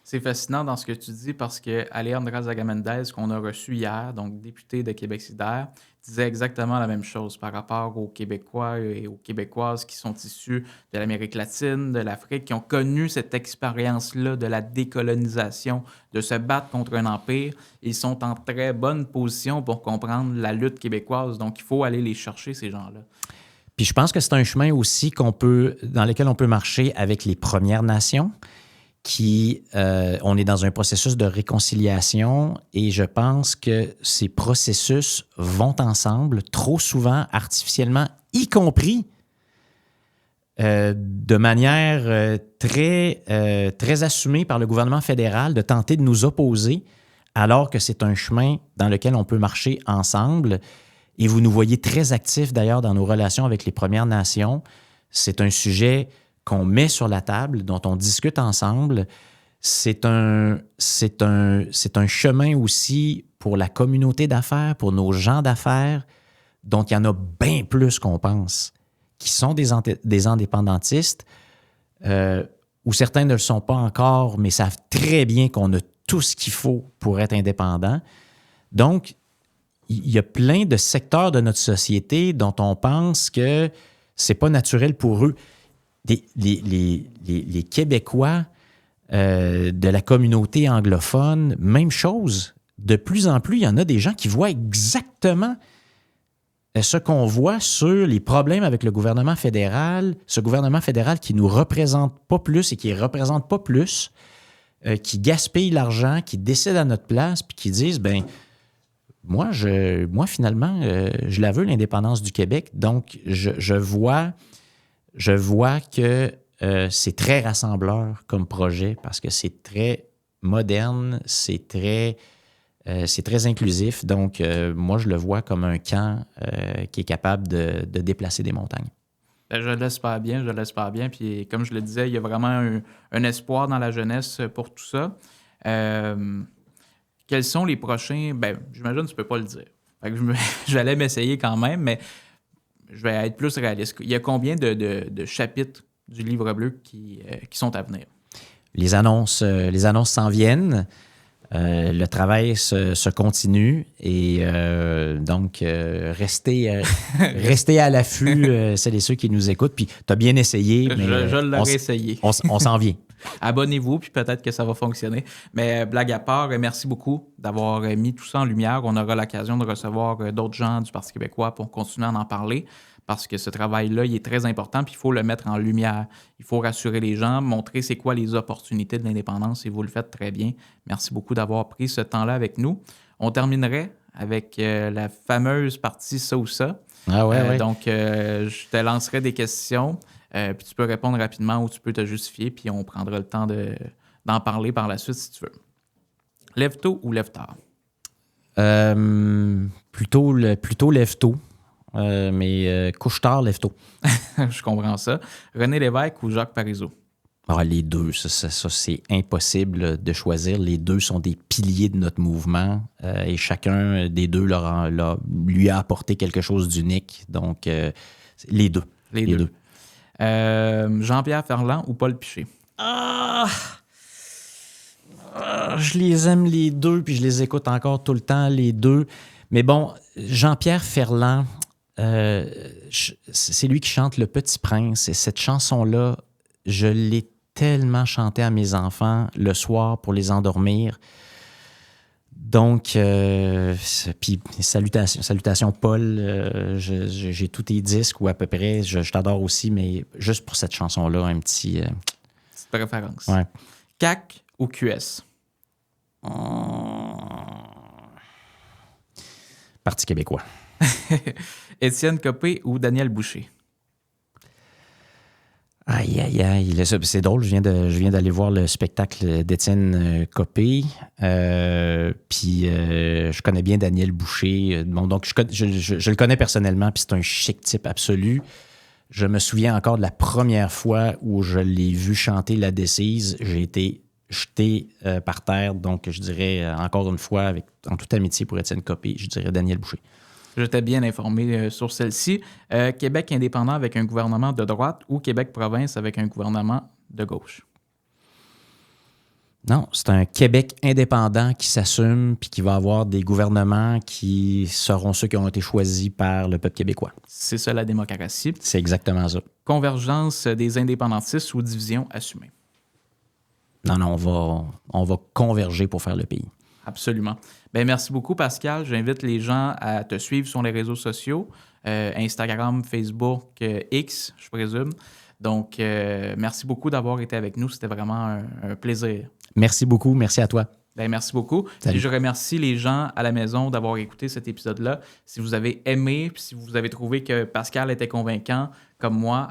C'est fascinant dans ce que tu dis parce que Alejandra Zagamendez, qu'on a reçu hier, donc député de Québec solidaire, disait exactement la même chose par rapport aux Québécois et aux Québécoises qui sont issus de l'Amérique latine, de l'Afrique, qui ont connu cette expérience-là de la décolonisation, de se battre contre un empire. Ils sont en très bonne position pour comprendre la lutte québécoise. Donc, il faut aller les chercher, ces gens-là. Puis je pense que c'est un chemin aussi dans lequel on peut marcher avec les Premières Nations. On est dans un processus de réconciliation et je pense que ces processus vont ensemble trop souvent, artificiellement, y compris de manière très assumée par le gouvernement fédéral de tenter de nous opposer alors que c'est un chemin dans lequel on peut marcher ensemble. Et vous nous voyez très actifs d'ailleurs dans nos relations avec les Premières Nations. C'est un sujet qu'on met sur la table, dont on discute ensemble. C'est un chemin aussi pour la communauté d'affaires, pour nos gens d'affaires, dont il y en a bien plus qu'on pense, qui sont des indépendantistes, ou certains ne le sont pas encore, mais savent très bien qu'on a tout ce qu'il faut pour être indépendant. Donc, il y a plein de secteurs de notre société dont on pense que c'est pas naturel pour eux. Les Québécois de la communauté anglophone, même chose. De plus en plus, il y en a des gens qui voient exactement ce qu'on voit sur les problèmes avec le gouvernement fédéral, ce gouvernement fédéral qui ne nous représente pas plus et qui ne représente pas plus, qui gaspille l'argent, qui décide à notre place, puis qui disent, moi, finalement, je la veux, l'indépendance du Québec. Donc, je vois que c'est très rassembleur comme projet parce que c'est très moderne, c'est très inclusif. Donc, moi, je le vois comme un camp qui est capable de déplacer des montagnes. Je l'espère bien. Puis, comme je le disais, il y a vraiment un espoir dans la jeunesse pour tout ça. Quels sont les prochains... j'imagine que tu ne peux pas le dire. Fait que j'allais m'essayer quand même, mais je vais être plus réaliste. Il y a combien de chapitres du Livre bleu qui sont à venir? Les annonces s'en viennent. Le travail se continue et donc restez à l'affût, celles et ceux qui nous écoutent. Puis tu as bien essayé, mais je l'aurais essayé. On s'en vient. Abonnez-vous, puis peut-être que ça va fonctionner. Mais blague à part, merci beaucoup d'avoir mis tout ça en lumière. On aura l'occasion de recevoir d'autres gens du Parti québécois pour continuer à en parler parce que ce travail-là, il est très important, puis il faut le mettre en lumière. Il faut rassurer les gens, montrer c'est quoi les opportunités de l'indépendance, et vous le faites très bien. Merci beaucoup d'avoir pris ce temps-là avec nous. On terminerait avec la fameuse partie ça ou ça. Ah ouais. Donc, je te lancerai des questions, puis tu peux répondre rapidement ou tu peux te justifier, puis on prendra le temps d'en parler par la suite si tu veux. Lève tôt ou lève tard? Plutôt lève tôt. Mais couche tard, lève tôt. Je comprends ça. René Lévesque ou Jacques Parizeau? Les deux, ça c'est impossible de choisir. Les deux sont des piliers de notre mouvement et chacun des deux lui a apporté quelque chose d'unique. Donc, les deux. Les deux. Jean-Pierre Ferland ou Paul Piché? Je les aime les deux, puis je les écoute encore tout le temps, les deux. Mais bon, Jean-Pierre Ferland, c'est lui qui chante Le Petit Prince. Et cette chanson-là, je l'ai tellement chantée à mes enfants le soir pour les endormir. Donc, puis salutations Paul, j'ai tous tes disques ou à peu près, je t'adore aussi, mais juste pour cette chanson-là, un petit... Petite préférence. Ouais. CAQ ou QS? Parti québécois. Étienne Copé ou Daniel Boucher? Aïe. C'est drôle, je viens d'aller voir le spectacle d'Étienne Copé. Puis je connais bien Daniel Boucher. Bon, donc, je le connais personnellement, puis c'est un chic type absolu. Je me souviens encore de la première fois où je l'ai vu chanter La Décise. J'ai été jeté par terre. Donc, je dirais encore une fois, en toute amitié pour Étienne Copé, je dirais Daniel Boucher. J'étais bien informé sur celle-ci. Québec indépendant avec un gouvernement de droite ou Québec province avec un gouvernement de gauche? Non, c'est un Québec indépendant qui s'assume puis qui va avoir des gouvernements qui seront ceux qui ont été choisis par le peuple québécois. C'est ça la démocratie. C'est exactement ça. Convergence des indépendantistes ou division assumée? Non, on va converger pour faire le pays. Absolument. Merci beaucoup, Pascal. J'invite les gens à te suivre sur les réseaux sociaux, Instagram, Facebook, X, je présume. Donc, merci beaucoup d'avoir été avec nous. C'était vraiment un plaisir. Merci beaucoup. Merci à toi. Merci beaucoup. Et je remercie les gens à la maison d'avoir écouté cet épisode-là. Si vous avez aimé, puis si vous avez trouvé que Pascal était convaincant, comme moi,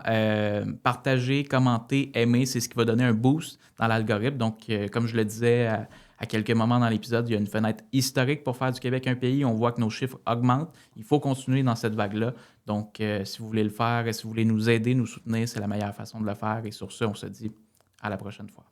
partagez, commentez, aimez, c'est ce qui va donner un boost dans l'algorithme. Donc, comme je le disais à quelques moments dans l'épisode, il y a une fenêtre historique pour faire du Québec un pays. On voit que nos chiffres augmentent. Il faut continuer dans cette vague-là. Donc, si vous voulez le faire et si vous voulez nous aider, nous soutenir, c'est la meilleure façon de le faire. Et sur ce, on se dit à la prochaine fois.